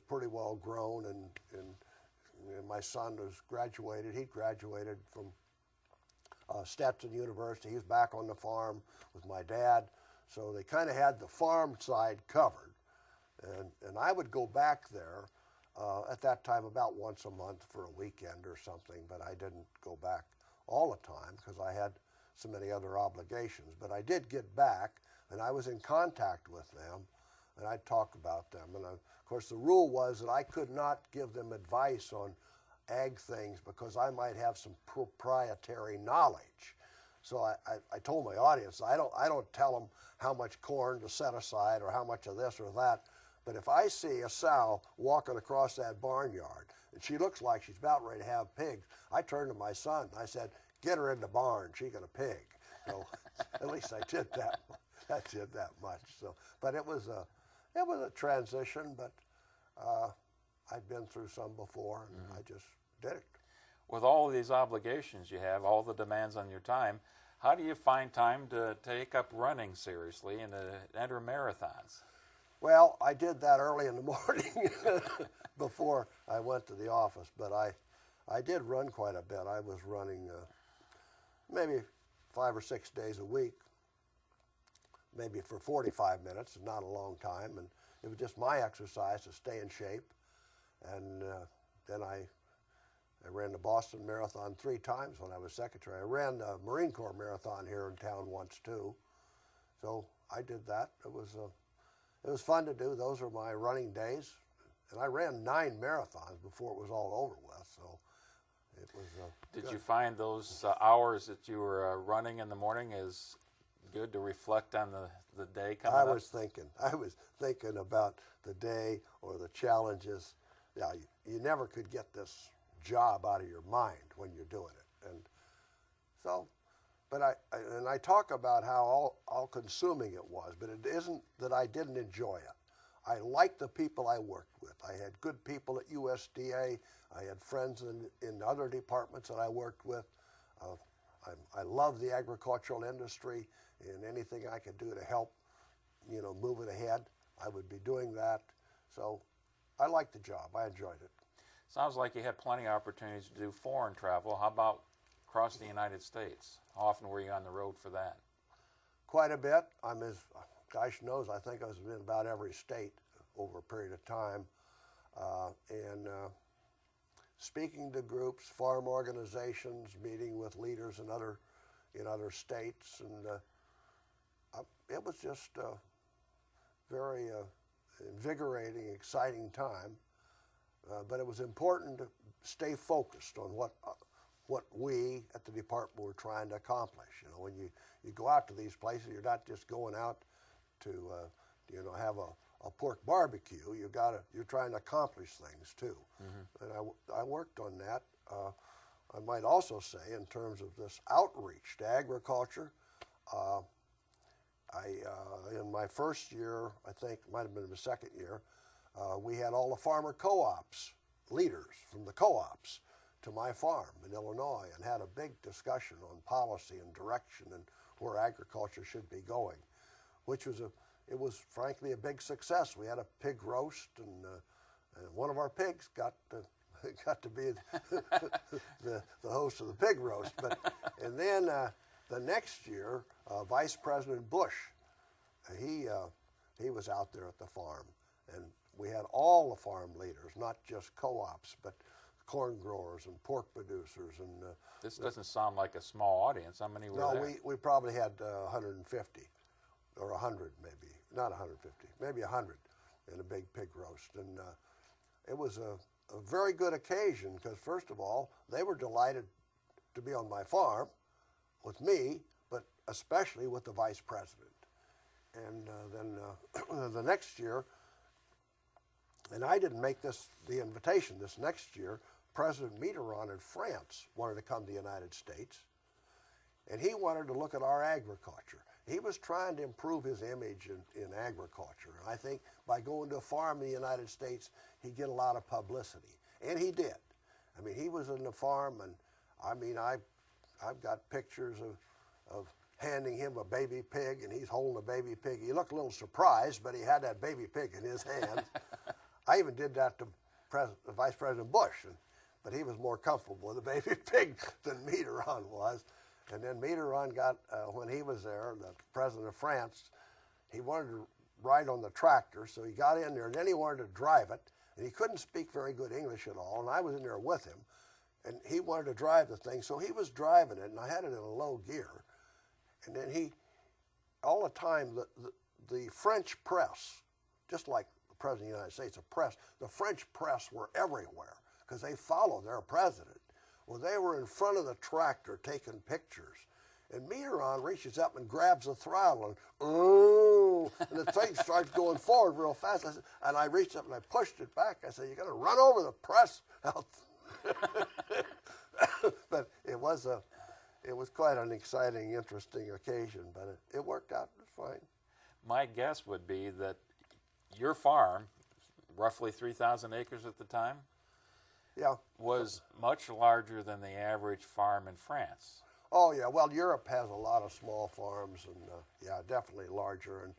pretty well grown, and my son was graduated. He graduated from Stetson University. He was back on the farm with my dad, so they kind of had the farm side covered. And I would go back there at that time about once a month for a weekend or something, but I didn't go back all the time because I had so many other obligations. But I did get back, and I was in contact with them, and I'd talk about them. And of course, the rule was that I could not give them advice on ag things because I might have some proprietary knowledge. So I told my audience, I don't tell them how much corn to set aside or how much of this or that. But if I see a sow walking across that barnyard and she looks like she's about ready to have pigs, I turned to my son and I said, "Get her in the barn. She got a pig." So at least I did that. I did that much. So, but it was a transition. But I'd been through some before, and I just did it. With all of these obligations you have, all the demands on your time, how do you find time to take up running seriously and to enter marathons? Well, I did that early in the morning before I went to the office, but I did run quite a bit. I was running maybe 5 or 6 days a week, maybe for 45 minutes, not a long time, and it was just my exercise to stay in shape. And then I ran the Boston Marathon 3 times when I was secretary. I ran the Marine Corps Marathon here in town once too, so I did that. It was fun to do. Those are my running days, and I ran 9 marathons before it was all over with. So it was. Did good. you find those hours that you were running in the morning as good to reflect on the day coming up? I was thinking about the day or the challenges. Yeah, you never could get this job out of your mind when you're doing it, and so. But I talk about how all-consuming it was, but it isn't that I didn't enjoy it. I liked the people I worked with. I had good people at USDA. I had friends in other departments that I worked with. I love the agricultural industry, and anything I could do to help, move it ahead, I would be doing that. So I liked the job. I enjoyed it. Sounds like you had plenty of opportunities to do foreign travel. How about across the United States? How often were you on the road for that? Quite a bit. Gosh knows, I think I was in about every state over a period of time. And speaking to groups, farm organizations, meeting with leaders in other states. And it was just a very invigorating, exciting time. But it was important to stay focused on what we at the department were trying to accomplish. When you go out to these places, you're not just going out to have a pork barbecue. You're trying to accomplish things too. And I worked on that. I might also say, in terms of this outreach to agriculture, in my first year, I think it might have been the second year, we had all the farmer co-ops leaders from the co-ops to my farm in Illinois and had a big discussion on policy and direction and where agriculture should be going, which was frankly a big success. We had a pig roast, and one of our pigs got to be the host of the pig roast. And then the next year, Vice President Bush, he was out there at the farm, and we had all the farm leaders, not just co-ops, but corn growers and pork producers. And this doesn't sound like a small audience. How many were there? No, we probably had 150 or 100 maybe. Not 150, maybe 100 in a big pig roast. And it was a very good occasion because, first of all, they were delighted to be on my farm with me, but especially with the vice president. And then the next year, and I didn't make the invitation this next year, President Mitterrand in France wanted to come to the United States, and he wanted to look at our agriculture. He was trying to improve his image in agriculture. And I think by going to a farm in the United States, he'd get a lot of publicity. And he did. He was in the farm, and I've got pictures of handing him a baby pig, and he's holding a baby pig. He looked a little surprised, but he had that baby pig in his hand. I even did that to Vice President Bush, but he was more comfortable with the baby pig than Mitterrand was. And then Mitterrand got, when he was there, the president of France, he wanted to ride on the tractor, so he got in there, and then he wanted to drive it, and he couldn't speak very good English at all, and I was in there with him, and he wanted to drive the thing, so he was driving it, and I had it in a low gear, and then all the time, the French press, just like the President of the United States, the French press were everywhere, because they followed their president. Well, they were in front of the tractor taking pictures. And Mitterrand reaches up and grabs the throttle, and ooh, and the thing starts going forward real fast. And I reached up and I pushed it back. I said, "You're going to run over the press out." But it was quite an exciting, interesting occasion. But it worked out fine. My guess would be that your farm, roughly 3,000 acres at the time, yeah, was much larger than the average farm in France. Oh yeah, well Europe has a lot of small farms, and yeah, definitely larger,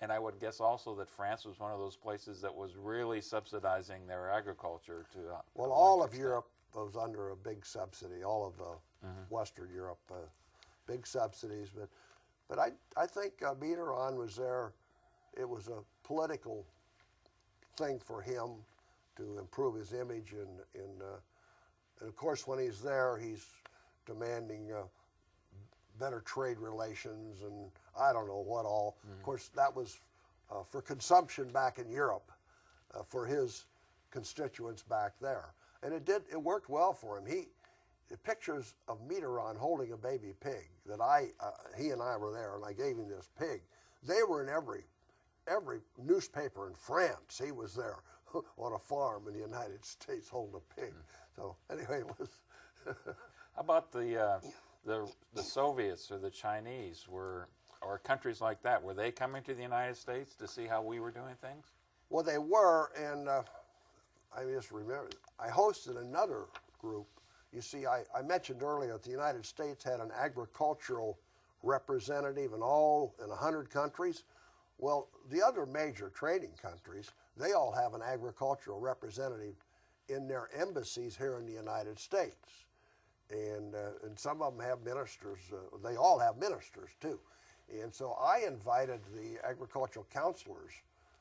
and I would guess also that France was one of those places that was really subsidizing their agriculture to. Well, all of Europe was under a big subsidy. All of Western Europe, big subsidies. But I think Mitterrand was there. It was a political thing for him to improve his image, and of course, when he's there, he's demanding better trade relations, and I don't know what all. Of course, that was for consumption back in Europe, for his constituents back there, and it worked well for him. The pictures of Mitterrand holding a baby pig that he and I were there, and I gave him this pig. They were in every newspaper in France. He was there on a farm in the United States holding a pig. So anyway, it was. How about the Soviets or the Chinese or countries like that? Were they coming to the United States to see how we were doing things? Well, they were, and I just remember I hosted another group. You see, I mentioned earlier that the United States had an agricultural representative in 100 countries. Well, the other major trading countries, they all have an agricultural representative in their embassies here in the United States. And some of them have ministers. They all have ministers, too. And so I invited the agricultural counselors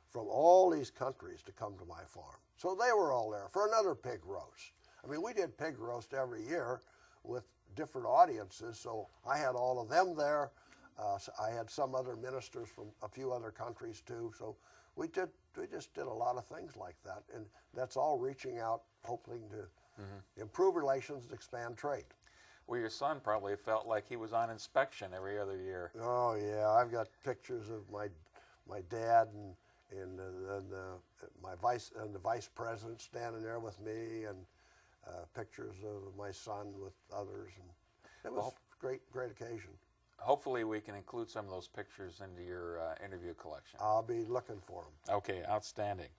from all these countries to come to my farm. So they were all there for another pig roast. I mean, we did pig roast every year with different audiences, so I had all of them there. So I had some other ministers from a few other countries too. So we just did a lot of things like that, and that's all reaching out, hoping to improve relations and expand trade. Well, your son probably felt like he was on inspection every other year. Oh yeah, I've got pictures of my dad and the vice president standing there with me, and pictures of my son with others, and it was a great occasion. Hopefully we can include some of those pictures into your interview collection. I'll be looking for them. Okay, outstanding.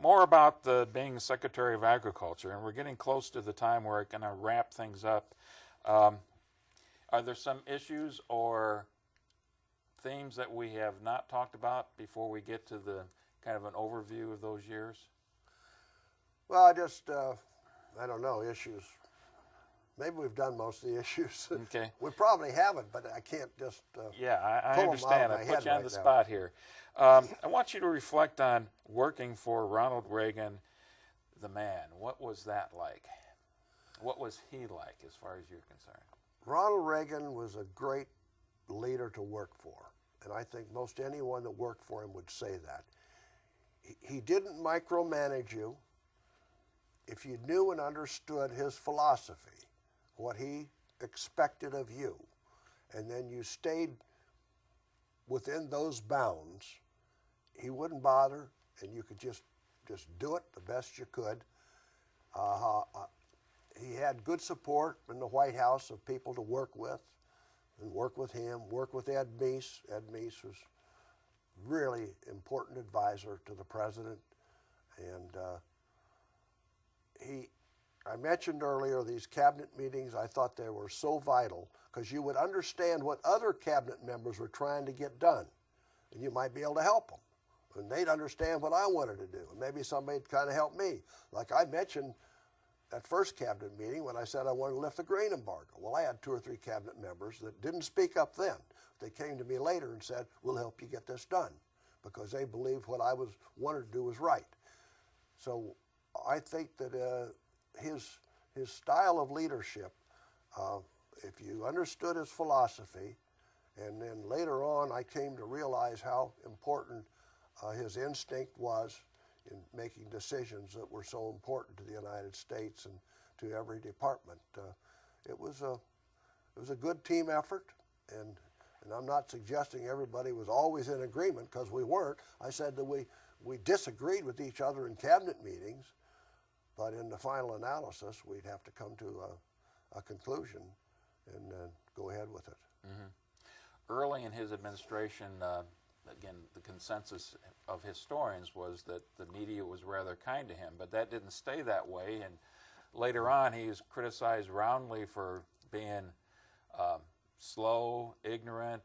More about being Secretary of Agriculture, and we're getting close to the time where we're going to wrap things up. Are there some issues or themes that we have not talked about before we get to the kind of an overview of those years? Well, I don't know, issues. Maybe we've done most of the issues. Okay. We probably haven't, but I can't just yeah, I pull understand. them out of my I put head you on right the now. spot here. I want you to reflect on working for Ronald Reagan, the man. What was that like? What was he like as far as you're concerned? Ronald Reagan was a great leader to work for, and I think most anyone that worked for him would say that. He didn't micromanage you. If you knew and understood his philosophy, what he expected of you, and then you stayed within those bounds, he wouldn't bother, and you could just do it the best you could. He had good support in the White House of people to work with, and work with him, work with Ed Meese. Ed Meese was really important advisor to the president, and I mentioned earlier these cabinet meetings. I thought they were so vital because you would understand what other cabinet members were trying to get done, and you might be able to help them. And they'd understand what I wanted to do, and maybe somebody'd kind of help me. Like I mentioned at first cabinet meeting when I said I wanted to lift the grain embargo. Well, I had 2 or 3 cabinet members that didn't speak up then. They came to me later and said, we'll help you get this done, because they believed what I wanted to do was right. So I think that his style of leadership, if you understood his philosophy, and then later on I came to realize how important his instinct was in making decisions that were so important to the United States and to every department. It was a good team effort, and I'm not suggesting everybody was always in agreement, because we weren't. I said that we disagreed with each other in cabinet meetings, but in the final analysis, we'd have to come to a conclusion and go ahead with it. Mm-hmm. Early in his administration, again, the consensus of historians was that the media was rather kind to him, but that didn't stay that way. And later on, he was criticized roundly for being slow, ignorant.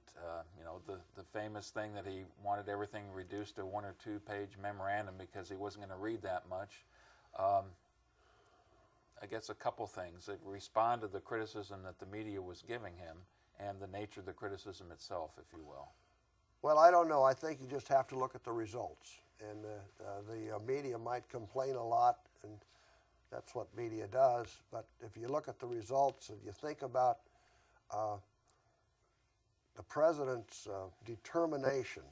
The famous thing that he wanted everything reduced to 1 or 2 page memorandum because he wasn't going to read that much. I guess a couple things that respond to the criticism that the media was giving him and the nature of the criticism itself, if you will. Well, I don't know. I think you just have to look at the results. And the media might complain a lot, and that's what media does. But if you look at the results and you think about the president's determination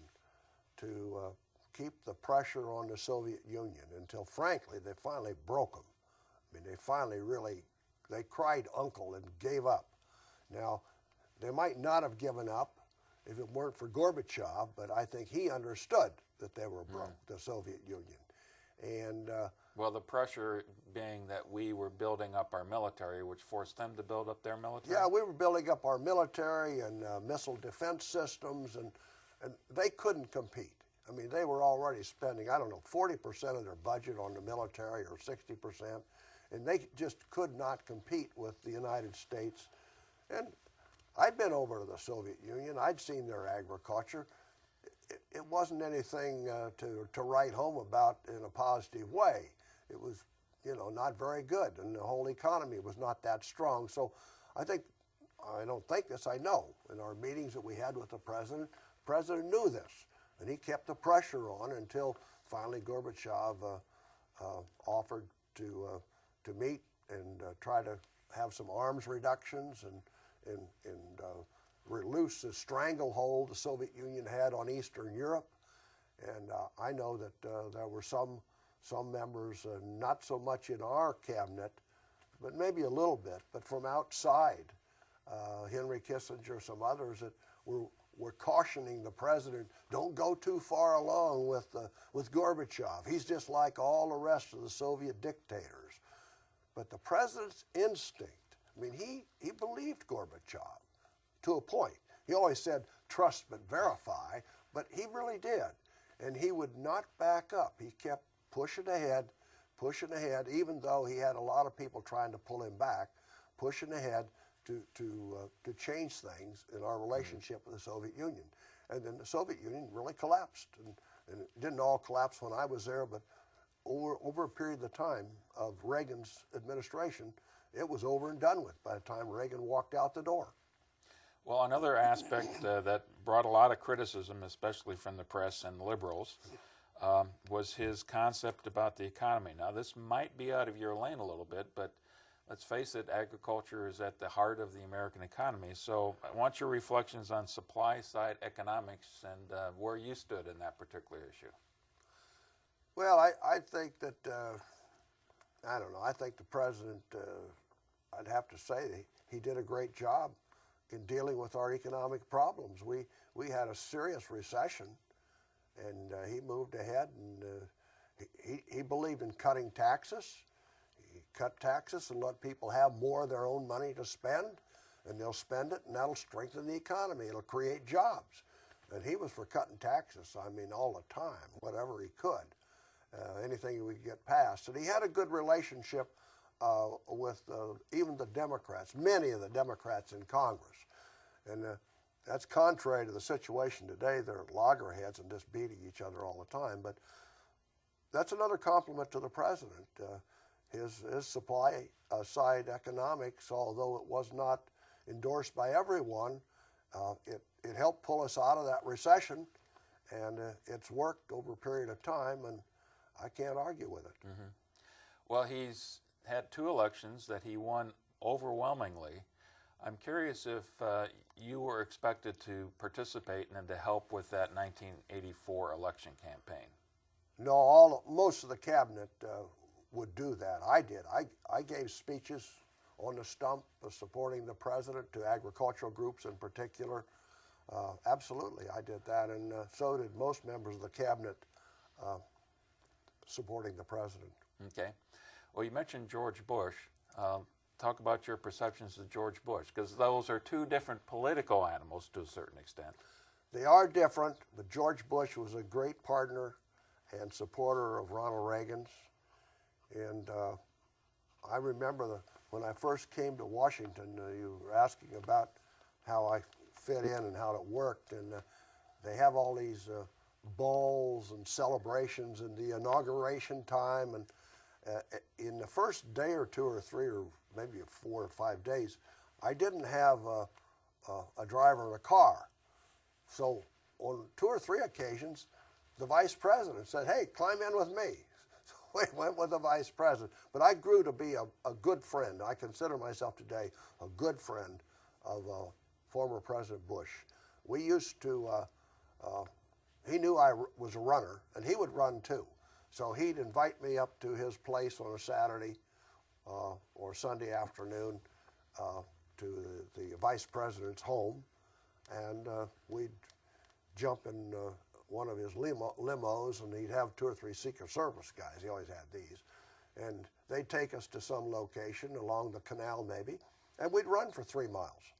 to keep the pressure on the Soviet Union until, frankly, they finally broke them. I mean, they finally they cried uncle and gave up. Now, they might not have given up if it weren't for Gorbachev, but I think he understood that they were broke, the Soviet Union. And well, the pressure being that we were building up our military, which forced them to build up their military? Yeah, we were building up our military and missile defense systems, and they couldn't compete. I mean, they were already spending, 40% of their budget on the military, or 60%, and they just could not compete with the United States. And I'd been over to the Soviet Union. I'd seen their agriculture. It wasn't anything to write home about in a positive way. It was, not very good, and the whole economy was not that strong. So I don't think this, I know. In our meetings that we had with the president knew this, and he kept the pressure on until finally Gorbachev offered to meet and try to have some arms reductions and loose the stranglehold the Soviet Union had on Eastern Europe. And I know that there were some members, not so much in our cabinet, but maybe a little bit, but from outside, Henry Kissinger, some others that were cautioning the president, don't go too far along with Gorbachev. He's just like all the rest of the Soviet dictators. But the president's instinct, he believed Gorbachev to a point. He always said, trust but verify, but he really did. And he would not back up. He kept pushing ahead, even though he had a lot of people trying to pull him back, pushing ahead to change things in our relationship with the Soviet Union. And then the Soviet Union really collapsed. And it didn't all collapse when I was there, but over a period of time of Reagan's administration, it was over and done with by the time Reagan walked out the door. Well, another aspect that brought a lot of criticism, especially from the press and liberals, was his concept about the economy. Now, this might be out of your lane a little bit, but let's face it, agriculture is at the heart of the American economy. So I want your reflections on supply-side economics and where you stood in that particular issue. Well, I think that, I think the president, I'd have to say that he did a great job in dealing with our economic problems. We had a serious recession, and he moved ahead, and he believed in cutting taxes. He cut taxes and let people have more of their own money to spend, and they'll spend it, and that'll strengthen the economy. It'll create jobs. And he was for cutting taxes, all the time, whatever he could, anything he would get passed. And he had a good relationship with even the Democrats, many of the Democrats in Congress. And that's contrary to the situation today. They're loggerheads and just beating each other all the time. But that's another compliment to the president. His supply side economics, although it was not endorsed by everyone, it helped pull us out of that recession, and it's worked over a period of time, and I can't argue with it. Mm-hmm. Well, he's had 2 elections that he won overwhelmingly. I'm curious if you were expected to participate and to help with that 1984 election campaign. No, most of the cabinet would do that. I did. I gave speeches on the stump supporting the president to agricultural groups in particular. Absolutely, I did that, and so did most members of the cabinet supporting the president. Okay. Well, you mentioned George Bush. Talk about your perceptions of George Bush, because those are 2 different political animals to a certain extent. They are different, but George Bush was a great partner and supporter of Ronald Reagan's. And I remember when I first came to Washington, you were asking about how I fit in and how it worked. And they have all these balls and celebrations in the inauguration time. And in the first day or 2 or 3 or maybe 4 or 5 days, I didn't have a driver in a car. So on 2 or 3 occasions, the vice president said, "Hey, climb in with me." So we went with the vice president. But I grew to be a good friend. I consider myself today a good friend of former President Bush. We used to, he knew I was a runner, and he would run too. So he'd invite me up to his place on a Saturday or Sunday afternoon to the vice president's home, and we'd jump in one of his limos, and he'd have 2 or 3 Secret Service guys. He always had these. And they'd take us to some location along the canal maybe, and we'd run for 3 miles.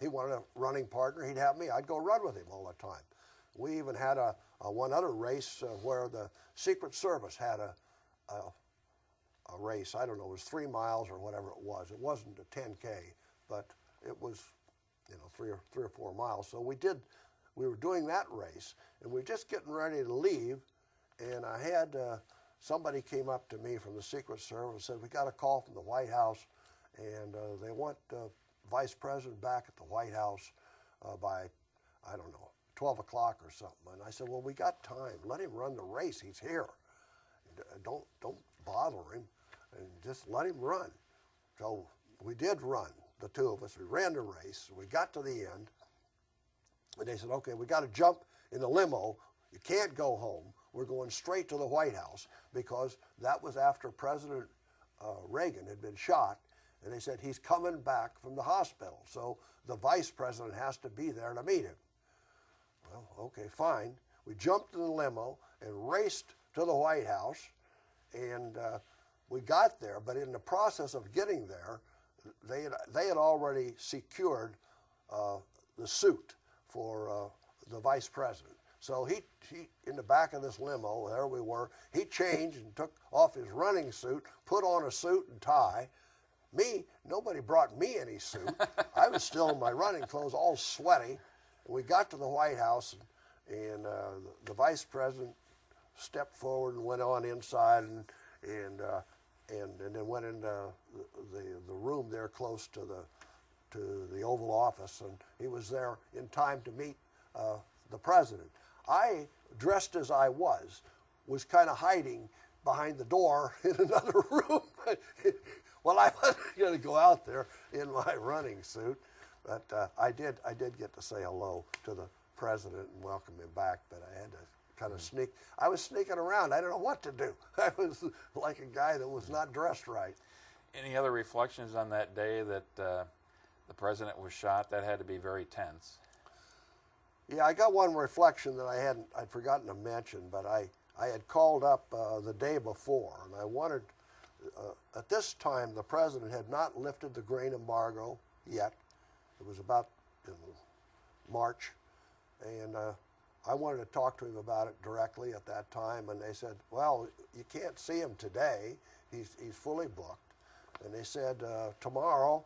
He wanted a running partner. He'd have me. I'd go run with him all the time. We even had one other race where the Secret Service had a race. I don't know, it was 3 miles or whatever it was. It wasn't a 10K, but it was, 3 or 4 miles. So we were doing that race, and we were just getting ready to leave, and I had somebody came up to me from the Secret Service and said, "We got a call from the White House, and they want the vice president back at the White House by, I don't know, 12 o'clock or something." And I said, "Well, we got time. Let him run the race. He's here. Don't bother him, and just let him run." So we did run, the 2 of us. We ran the race. We got to the end, and they said, "Okay, we got to jump in the limo. You can't go home. We're going straight to the White House," because that was after President Reagan had been shot. And they said, "He's coming back from the hospital, so the vice president has to be there to meet him." Well, okay, fine. We jumped in the limo and raced to the White House, and we got there. But in the process of getting there, they had already secured the suit for the vice president. So he in the back of this limo, there we were, he changed and took off his running suit, put on a suit and tie. Me, nobody brought me any suit. I was still in my running clothes, all sweaty. And we got to the White House, and the vice president stepped forward and went on inside, and then went into the room there close to the Oval Office, and he was there in time to meet the president. I, dressed as I was kind of hiding behind the door in another room. Well, I wasn't going to go out there in my running suit, but I did get to say hello to the president and welcome him back, but I had to kind of sneak. I was sneaking around. I don't know what to do. I was like a guy that was not dressed right. Any other reflections on that day that the president was shot? That had to be very tense. Yeah, I got one reflection that I'd forgotten to mention, but I had called up the day before, and I wanted. At this time, the president had not lifted the grain embargo yet. It was about March, and I wanted to talk to him about it directly at that time, and they said, "Well, you can't see him today. He's fully booked." And they said, tomorrow,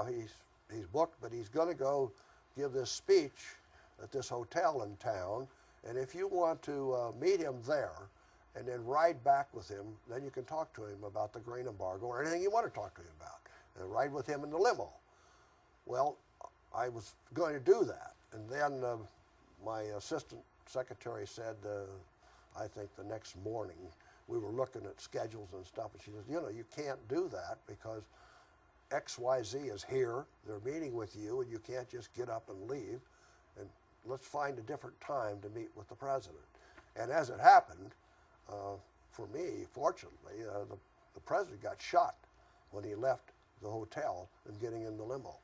he's booked, but he's going to go give this speech at this hotel in town, and if you want to meet him there and then ride back with him, then you can talk to him about the grain embargo or anything you want to talk to him about, and ride with him in the limo. Well, I was going to do that, and then my assistant secretary said, I think the next morning, we were looking at schedules and stuff, and she says, you know, you can't do that because XYZ is here, they're meeting with you, and you can't just get up and leave, and let's find a different time to meet with the president. And as it happened, for me, fortunately, the president got shot when he left the hotel and getting in the limo.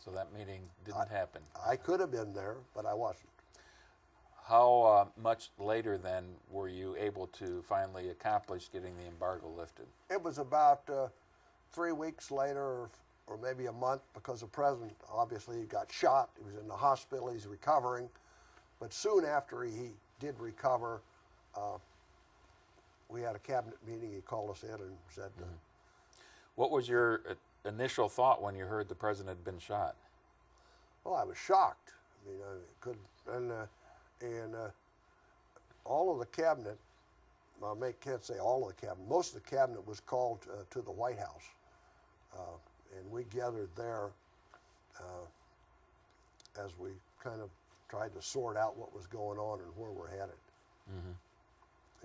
So that meeting didn't happen. I could have been there, but I wasn't. How much later then were you able to finally accomplish getting the embargo lifted? It was about 3 weeks later, or maybe a month, because the president obviously got shot. He was in the hospital. He's recovering. But soon after he did recover, we had a cabinet meeting. He called us in and said, What was your initial thought when you heard the president had been shot? well, I was shocked. I mean, I couldn't, and all of the cabinet, I can't say all of the cabinet, most of the cabinet was called to the White House. And we gathered there as we kind of tried to sort out what was going on and where we're headed. Mm-hmm.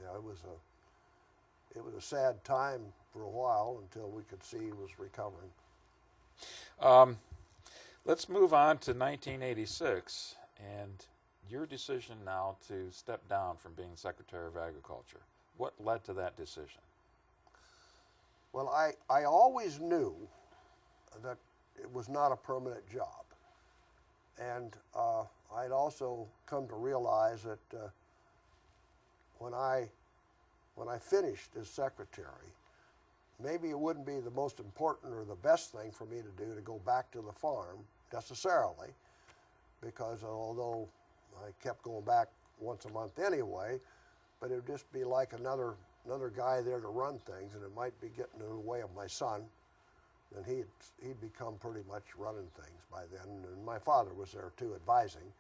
Yeah, it was a sad time for a while until we could see he was recovering. Let's move on to 1986 and your decision now to step down from being Secretary of Agriculture. What led to that decision? Well, I always knew that it was not a permanent job. And I'd also come to realize that when I finished as secretary, maybe it wouldn't be the most important or the best thing for me to do to go back to the farm necessarily, because although I kept going back once a month anyway, but it would just be like another guy there to run things, and it might be getting in the way of my son. And he'd become pretty much running things by then, and my father was there too, advising.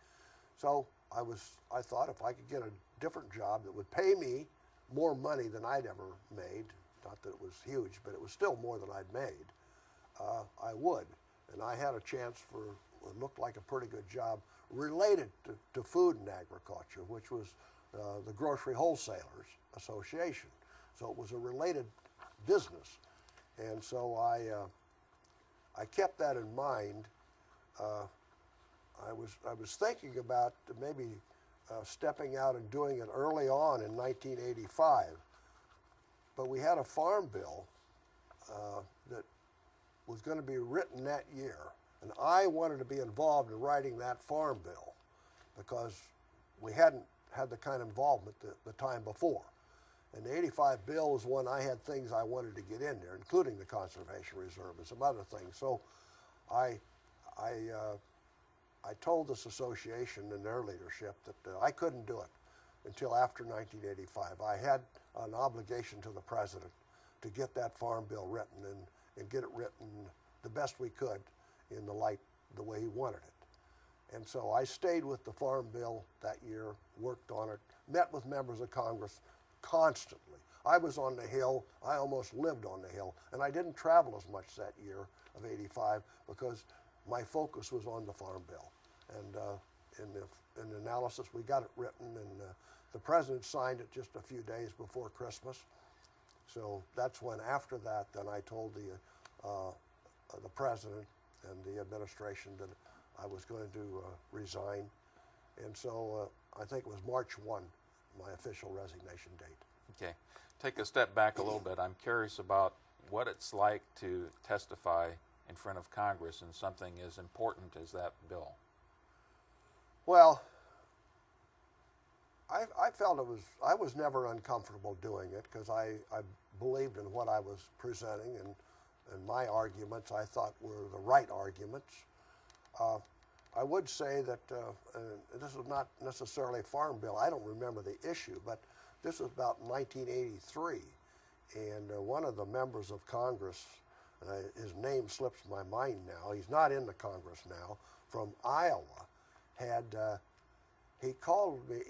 So I thought if I could get a different job that would pay me more money than I'd ever made, not that it was huge, but it was still more than I'd made, I would. And I had a chance for what looked like a pretty good job related to food and agriculture, which was the Grocery Wholesalers Association. So it was a related business. And so I kept that in mind. I was thinking about maybe stepping out and doing it early on in 1985, but we had a farm bill that was going to be written that year, and I wanted to be involved in writing that farm bill because we hadn't had the kind of involvement the time before. And the 85 bill was one I had things I wanted to get in there, including the Conservation Reserve and some other things. So I told this association and their leadership that I couldn't do it until after 1985. I had an obligation to the president to get that farm bill written and get it written the best we could in the way he wanted it. And so I stayed with the farm bill that year, worked on it, met with members of Congress constantly. I was on the Hill. I almost lived on the Hill. And I didn't travel as much that year of 85 because my focus was on the farm bill. And in the analysis, we got it written, and the president signed it just a few days before Christmas. So that's when, after that, then I told the president and the administration that I was going to resign. And so I think it was March 1, my official resignation date. Okay. Take a step back a little bit. I'm curious about what it's like to testify in front of Congress in something as important as that bill. Well, I felt I was never uncomfortable doing it because I believed in what I was presenting, and my arguments I thought were the right arguments. I would say that this is not necessarily a farm bill. I don't remember the issue, but this was about 1983, and one of the members of Congress, his name slips my mind now, he's not in the Congress now, from Iowa, he called me,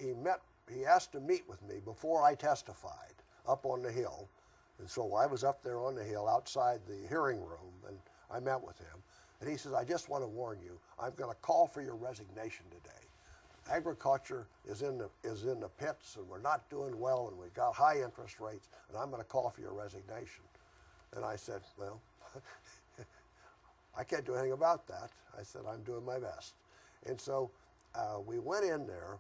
he asked to meet with me before I testified up on the Hill. And so I was up there on the Hill outside the hearing room, and I met with him. And he says, I just want to warn you, I'm going to call for your resignation today. Agriculture is in the pits, and we're not doing well, and we've got high interest rates, and I'm going to call for your resignation. And I said, well, I can't do anything about that. I said, I'm doing my best. And so we went in there,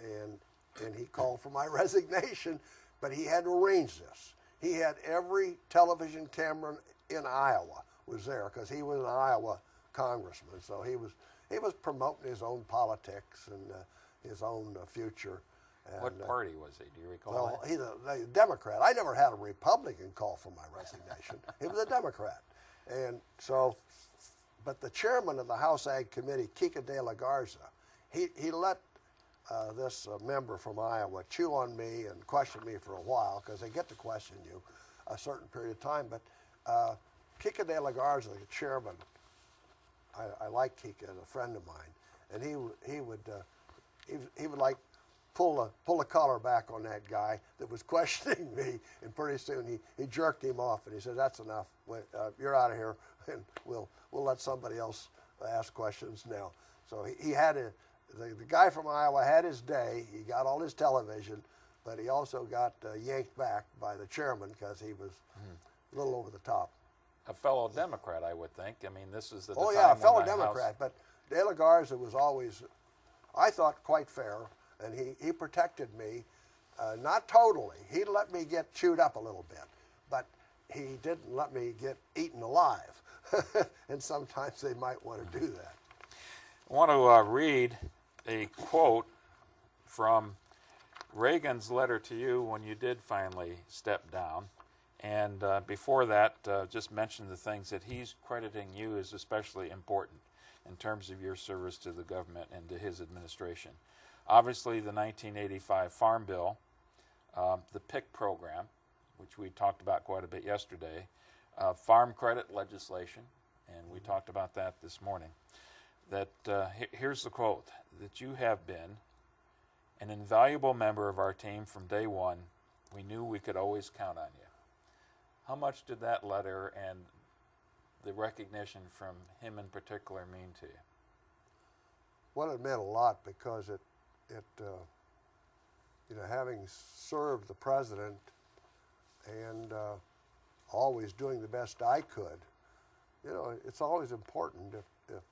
and he called for my resignation, but he had to arrange this. He had every television camera in Iowa was there because he was an Iowa congressman. So he was promoting his own politics and his own future. And, what party was he? Do you recall? Well, he's a Democrat. I never had a Republican call for my resignation. He was a Democrat. And so, but the chairman of the House Ag Committee, Kika de la Garza, he let this member from Iowa chew on me and question me for a while, because they get to question you a certain period of time. But Kika de la Garza, the chairman, I like Kika as a friend of mine, and he would like pull the collar back on that guy that was questioning me, and pretty soon he jerked him off, and he said, "That's enough. You're out of here, and we'll let somebody else ask questions now." So he had the guy from Iowa had his day. He got all his television, but he also got yanked back by the chairman because he was a little over the top. A fellow Democrat, I would think. I mean, this is the Oh time yeah, a when fellow the Democrat. House... But de la Garza was always, I thought, quite fair, and he protected me. Not totally. He let me get chewed up a little bit, but he didn't let me get eaten alive. And sometimes they might want to do that. I want to read a quote from Reagan's letter to you when you did finally step down. And before that, just mention the things that he's crediting you as especially important in terms of your service to the government and to his administration. Obviously, the 1985 Farm Bill, the PIC program, which we talked about quite a bit yesterday, farm credit legislation, and we talked about that this morning. That here's the quote, that you have been an invaluable member of our team from day one. We knew we could always count on you. How much did that letter and the recognition from him in particular mean to you? Well, it meant a lot because it having served the president and always doing the best I could, it's always important if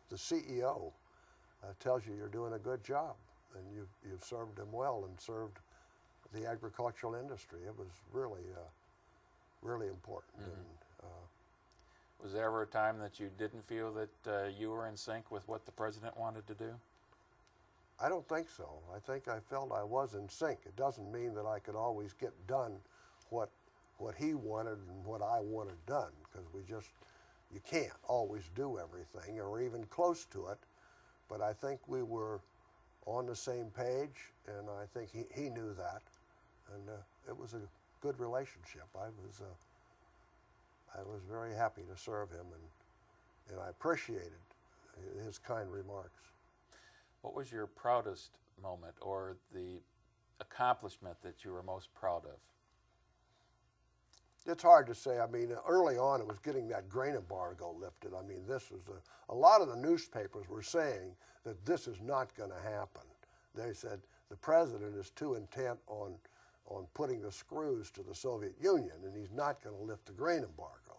the CEO tells you you're doing a good job and you've served him well and served the agricultural industry. It was really important. Mm-hmm. And, was there ever a time that you didn't feel that you were in sync with what the president wanted to do? I don't think so. I think I felt I was in sync. It doesn't mean that I could always get done what he wanted and what I wanted done, because you can't always do everything or even close to it. But I think we were on the same page, and I think he knew that, and it was a good relationship. I was very happy to serve him, and I appreciated his kind remarks. What was your proudest moment or the accomplishment that you were most proud of? It's hard to say. I mean, early on it was getting that grain embargo lifted. I mean, this was a lot of the newspapers were saying that this is not going to happen. They said the president is too intent on putting the screws to the Soviet Union, and he's not going to lift the grain embargo.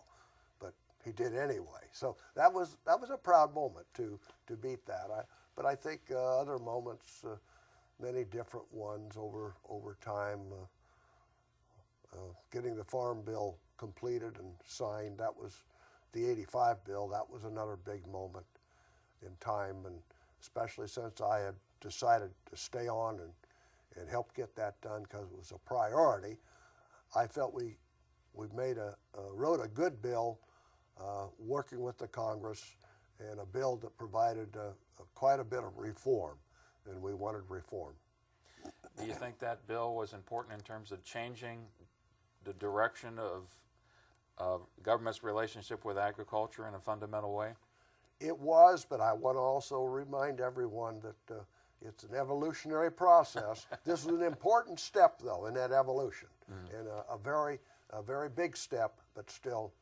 But he did anyway. So that was a proud moment to beat that. But I think other moments, many different ones over time. Getting the Farm Bill completed and signed, that was the '85 bill. That was another big moment in time, and especially since I had decided to stay on and help get that done because it was a priority. I felt we wrote a good bill working with the Congress, and a bill that provided quite a bit of reform, and we wanted reform. Do you think that bill was important in terms of changing the direction of government's relationship with agriculture in a fundamental way? It was, but I want to also remind everyone that it's an evolutionary process. This is an important step, though, in that evolution, and a very big step, but still,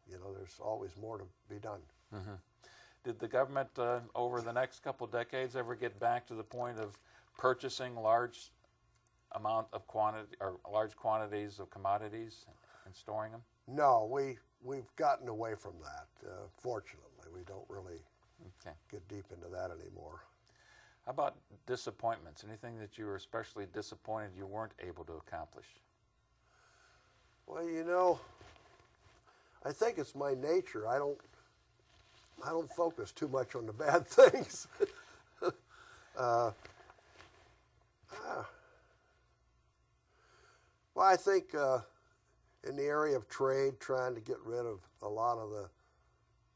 you know, there's always more to be done. Did the government over the next couple decades ever get back to the point of purchasing large quantities of commodities and storing them? No, we've gotten away from that. Fortunately, we don't really get deep into that anymore. How about disappointments? Anything that you were especially disappointed you weren't able to accomplish? Well, you know, I think it's my nature. I don't focus too much on the bad things. Well, I think in the area of trade, trying to get rid of a lot of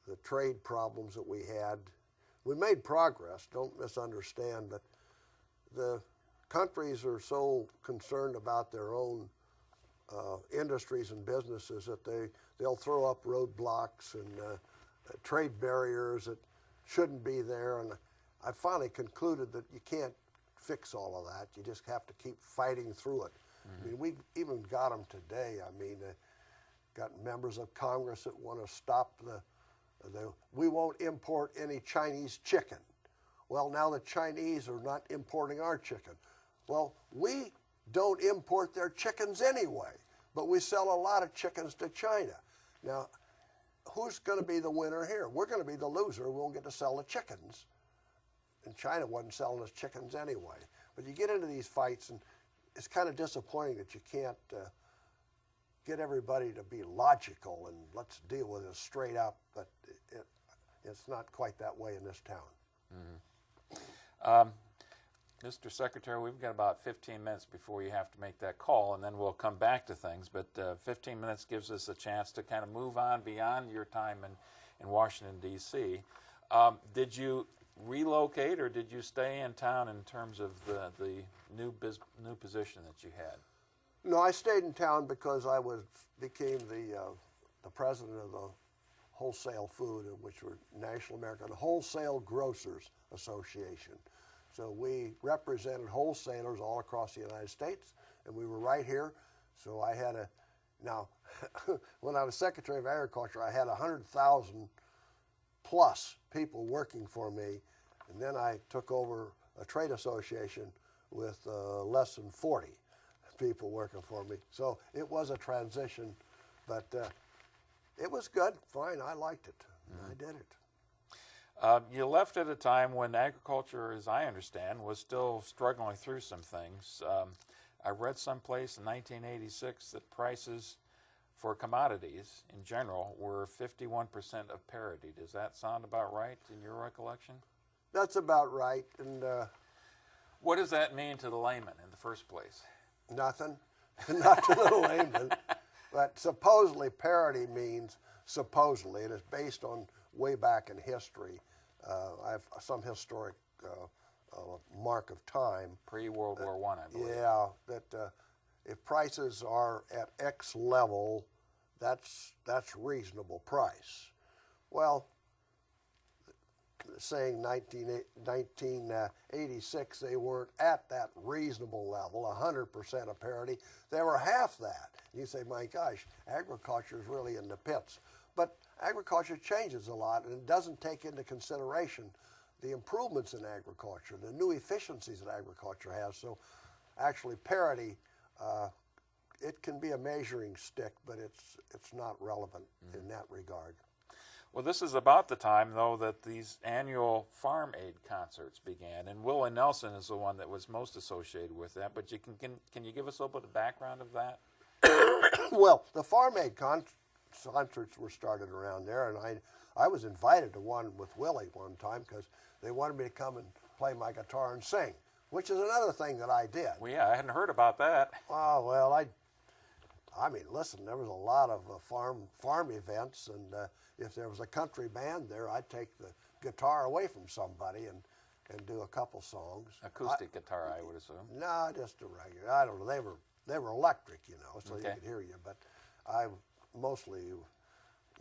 the trade problems that we had, we made progress, don't misunderstand, but the countries are so concerned about their own industries and businesses that they'll throw up roadblocks and trade barriers that shouldn't be there. And I finally concluded that you can't fix all of that. You just have to keep fighting through it. I mean, we've even got them today. I mean, got members of Congress that want to stop we won't import any Chinese chicken. Well, now the Chinese are not importing our chicken. Well, we don't import their chickens anyway, but we sell a lot of chickens to China. Now, who's going to be the winner here? We're going to be the loser. We won't get to sell the chickens. And China wasn't selling us chickens anyway. But you get into these fights, and it's kind of disappointing that you can't get everybody to be logical and let's deal with it straight up, but it's not quite that way in this town. Mr. Secretary, we've got about 15 minutes before you have to make that call, and then we'll come back to things, but 15 minutes gives us a chance to kind of move on beyond your time in Washington, D.C. Did you relocate, or did you stay in town in terms of the new position that you had? No, I stayed in town because I became the president of the Wholesale Food, which were National American Wholesale Grocers Association. So we represented wholesalers all across the United States, and we were right here. So I had now, when I was Secretary of Agriculture, I had 100,000 plus people working for me, and then I took over a trade association with less than 40 people working for me. So it was a transition, but it was good, fine, I liked it, I did it. You left at a time when agriculture, as I understand, was still struggling through some things. I read someplace in 1986 that prices for commodities in general were 51% of parity. Does that sound about right in your recollection? That's about right. And what does that mean to the layman in the first place? Nothing, not to the layman. But supposedly parity means, supposedly, and it's based on way back in history. I have some historic mark of time. Pre-World War I believe. Yeah, that if prices are at X level, that's reasonable price. Well, saying 1986, they weren't at that reasonable level, 100% of parity. They were half that. You say, my gosh, agriculture is really in the pits. But agriculture changes a lot, and it doesn't take into consideration the improvements in agriculture, the new efficiencies that agriculture has. So actually parity, it can be a measuring stick, but it's not relevant in that regard. Well, this is about the time, though, that these annual farm aid concerts began, and Willie Nelson is the one that was most associated with that. But can you give us a little bit of background of that? Well, the farm aid concerts were started around there, and I was invited to one with Willie one time because they wanted me to come and play my guitar and sing, which is another thing that I did. Well, yeah, I hadn't heard about that. Oh, well, I mean, listen, there was a lot of farm events, and if there was a country band there, I'd take the guitar away from somebody and do a couple songs. Acoustic guitar, I would assume. No, just a regular. I don't know. they were electric, you know, so Okay. you could hear you. But I mostly,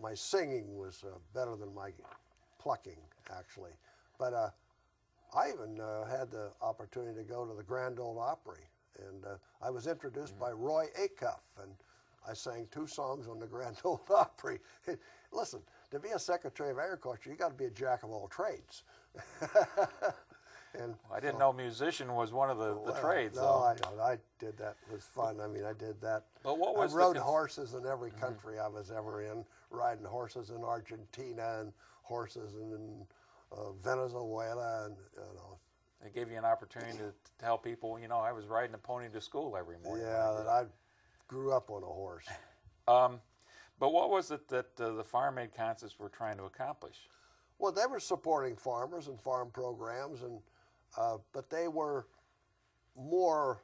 my singing was better than my plucking, actually. But I even had the opportunity to go to the Grand Ole Opry, and I was introduced by Roy Acuff, and I sang 2 songs on the Grand Ole Opry. Listen, to be a Secretary of Agriculture, you got to be a jack of all trades. And I didn't know musician was one of the trades. No, though. I don't. I did that. It was fun. I mean, I did that. But what was I rode horses in every country I was ever in, riding horses in Argentina and horses in Venezuela, and you know. It gave you an opportunity to tell people, you know, I was riding a pony to school every morning. Yeah, that I grew up on a horse. But what was it that the Farm Aid concerts were trying to accomplish? Well, they were supporting farmers and farm programs, and but they were more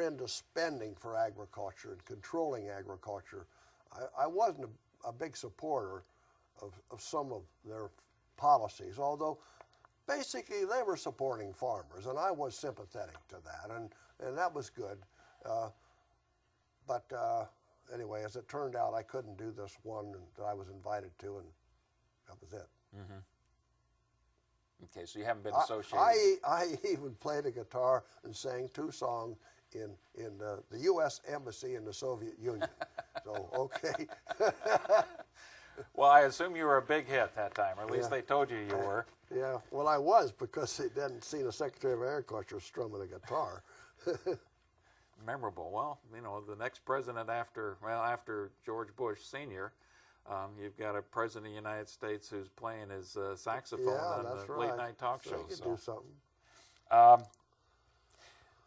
into spending for agriculture and controlling agriculture. I wasn't a big supporter of some of their policies, although basically they were supporting farmers, and I was sympathetic to that, and that was good. But anyway, as it turned out, I couldn't do this one that I was invited to, and that was it. Mm-hmm. Okay, so you haven't been associated. I even played a guitar and sang 2 songs in the U.S. Embassy in the Soviet Union. So, okay. Well, I assume you were a big hit that time, or at least Yeah. they told you were. Yeah, well, I was, because they hadn't seen a Secretary of Agriculture strumming a guitar. Memorable. Well, you know, the next president after George Bush Sr., you've got a president of the United States who's playing his saxophone on that's the right. late-night talk So show. you could So. do something.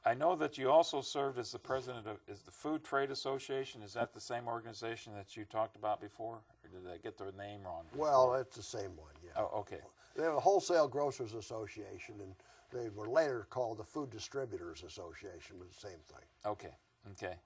I know that you also served as the president of the Food Trade Association. Is that the same organization that you talked about before, or did I get the name wrong? Well, it's the same one, yeah. Oh, okay. They were the Wholesale Grocers Association, and they were later called the Food Distributors Association, but the same thing. Okay. Okay.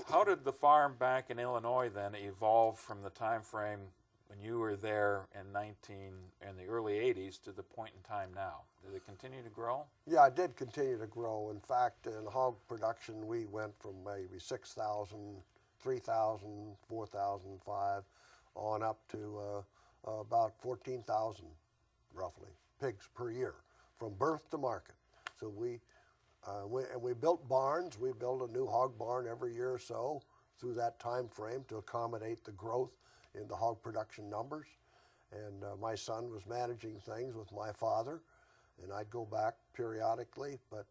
How did the farm back in Illinois then evolve from the time frame when you were there in the early 80s to the point in time now? Did it continue to grow? Yeah, it did continue to grow. In fact, in hog production, we went from maybe 6,000, 3,000, 4,005 on up to about 14,000, roughly, pigs per year, from birth to market. So we built barns. We built a new hog barn every year or so through that time frame to accommodate the growth in the hog production numbers. And my son was managing things with my father, and I'd go back periodically, but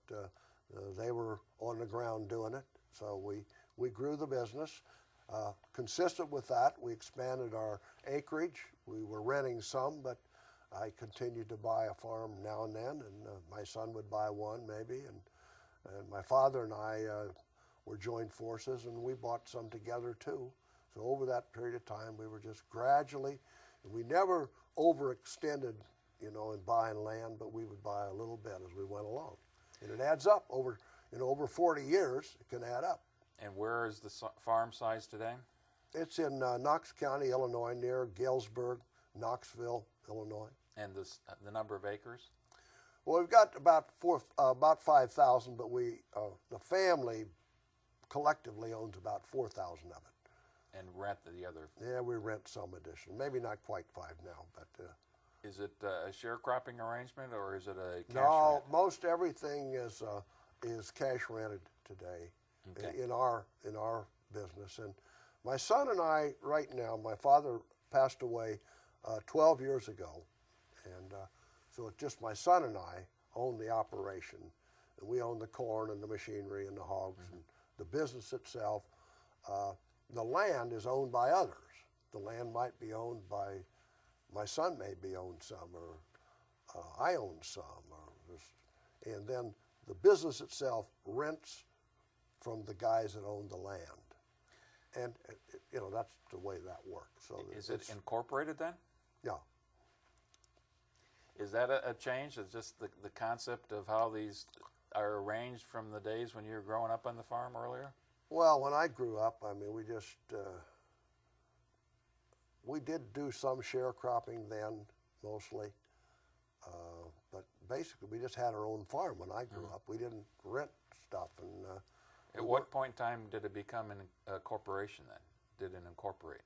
they were on the ground doing it. So we grew the business. Consistent with that, we expanded our acreage. We were renting some, but I continued to buy a farm now and then, and my son would buy one maybe, and my father and I were joined forces, and we bought some together too. So over that period of time, we were just gradually, and we never overextended, you know, in buying land, but we would buy a little bit as we went along. And it adds up over 40 years, it can add up. And where is the farm size today? It's in Knox County, Illinois, near Galesburg, Knoxville, Illinois. And the number of acres? Well, we've got about 5,000, but the family collectively owns about 4,000 of it. And rent the other? Yeah, we rent some additional. Maybe not quite 5 now, but. Is it a sharecropping arrangement, or is it a cash No, rent? most everything is cash rented today. Okay. in our business. And my son and I, right now, my father passed away 12 years ago, and so it's just my son and I own the operation, and we own the corn and the machinery and the hogs and the business itself. The land is owned by others. The land might be owned by, my son maybe owns some, or I own some, and then the business itself rents from the guys that own the land. And, you know, that's the way that works. So is it incorporated then? Yeah. Is that a change? It's just the concept of how these are arranged from the days when you were growing up on the farm earlier? Well, when I grew up, I mean, we did do some sharecropping then, mostly. But basically we just had our own farm when I grew up. We didn't rent stuff. And at what point in time did it become a corporation then? Did it incorporate?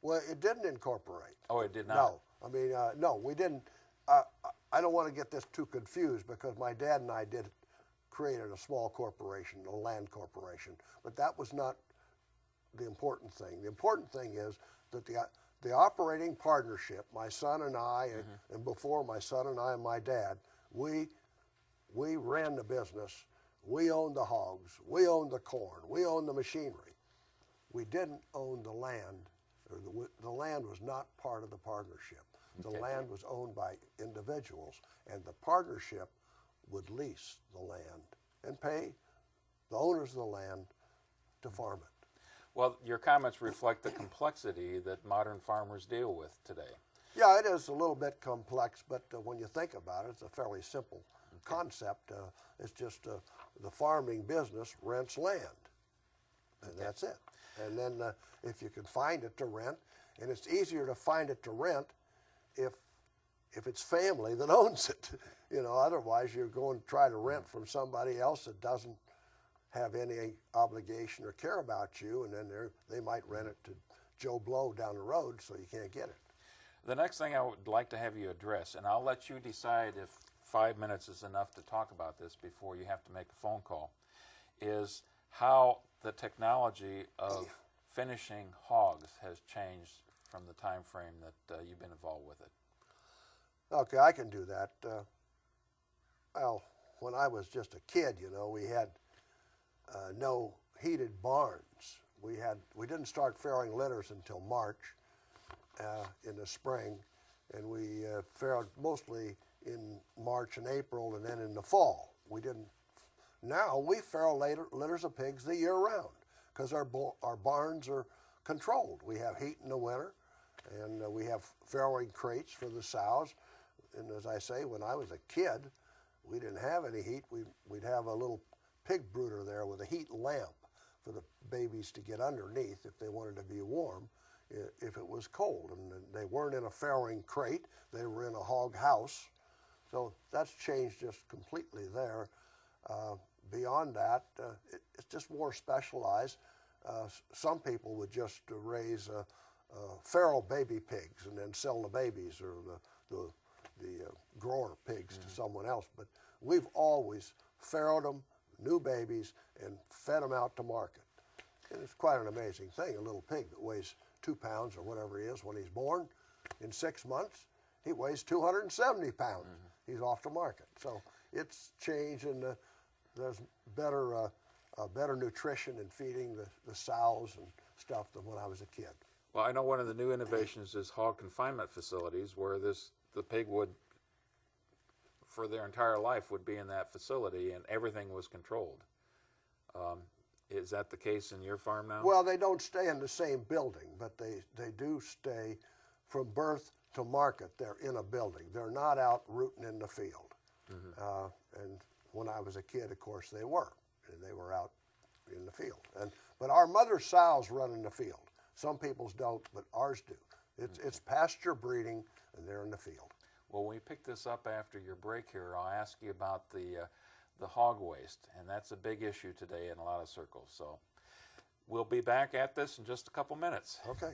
Well, it didn't incorporate. Oh, it did not? No. I mean, no, we didn't. I don't want to get this too confused because my dad and I created a small corporation, a land corporation, but that was not the important thing. The important thing is that the operating partnership, my son and I, and before my son and I and my dad, we ran the business. We owned the hogs. We owned the corn. We owned the machinery. We didn't own the land. Or the land was not part of the partnership. The land was owned by individuals, and the partnership would lease the land and pay the owners of the land to farm it. Well, your comments reflect the complexity that modern farmers deal with today. Yeah, it is a little bit complex, but when you think about it, it's a fairly simple concept. It's just the farming business rents land, and that's it. And then if you can find it to rent, and it's easier to find it to rent if it's family that owns it. You know, otherwise you're going to try to rent from somebody else that doesn't have any obligation or care about you, and then they might rent it to Joe Blow down the road, so you can't get it. The next thing I would like to have you address, and I'll let you decide if 5 minutes is enough to talk about this before you have to make a phone call, is how the technology of finishing hogs has changed from the time frame that you've been involved with it. Okay, I can do that. Well, when I was just a kid, you know, we had no heated barns. We didn't start farrowing litters until March in the spring, and we farrowed mostly in March and April, and then in the fall. Now we farrow litters of pigs the year round because our barns are controlled. We have heat in the winter, and we have farrowing crates for the sows. And as I say, when I was a kid, we didn't have any heat. We'd have a little pig brooder there with a heat lamp for the babies to get underneath if they wanted to be warm if it was cold. And they weren't in a farrowing crate. They were in a hog house. So that's changed just completely there. Beyond that, it's just more specialized. Some people would just raise farrow baby pigs and then sell the babies or the grower pigs to someone else. But we've always farrowed them, new babies, and fed them out to market. And it's quite an amazing thing. A little pig that weighs 2 pounds or whatever he is when he's born, in 6 months, he weighs 270 pounds. He's off to market. So it's changed, and there's better nutrition in feeding the sows and stuff than when I was a kid. Well, I know one of the new innovations is hog confinement facilities where the pig would, for their entire life, would be in that facility and everything was controlled. Is that the case in your farm now? Well, they don't stay in the same building, but they do stay from birth to market. They're in a building. They're not out rooting in the field. And when I was a kid, of course, they were. And they were out in the field. But our mother sows run in the field. Some people's don't, but ours do. It's pasture breeding, and they're in the field. Well, when we pick this up after your break here, I'll ask you about the hog waste, and that's a big issue today in a lot of circles. So we'll be back at this in just a couple minutes. Okay.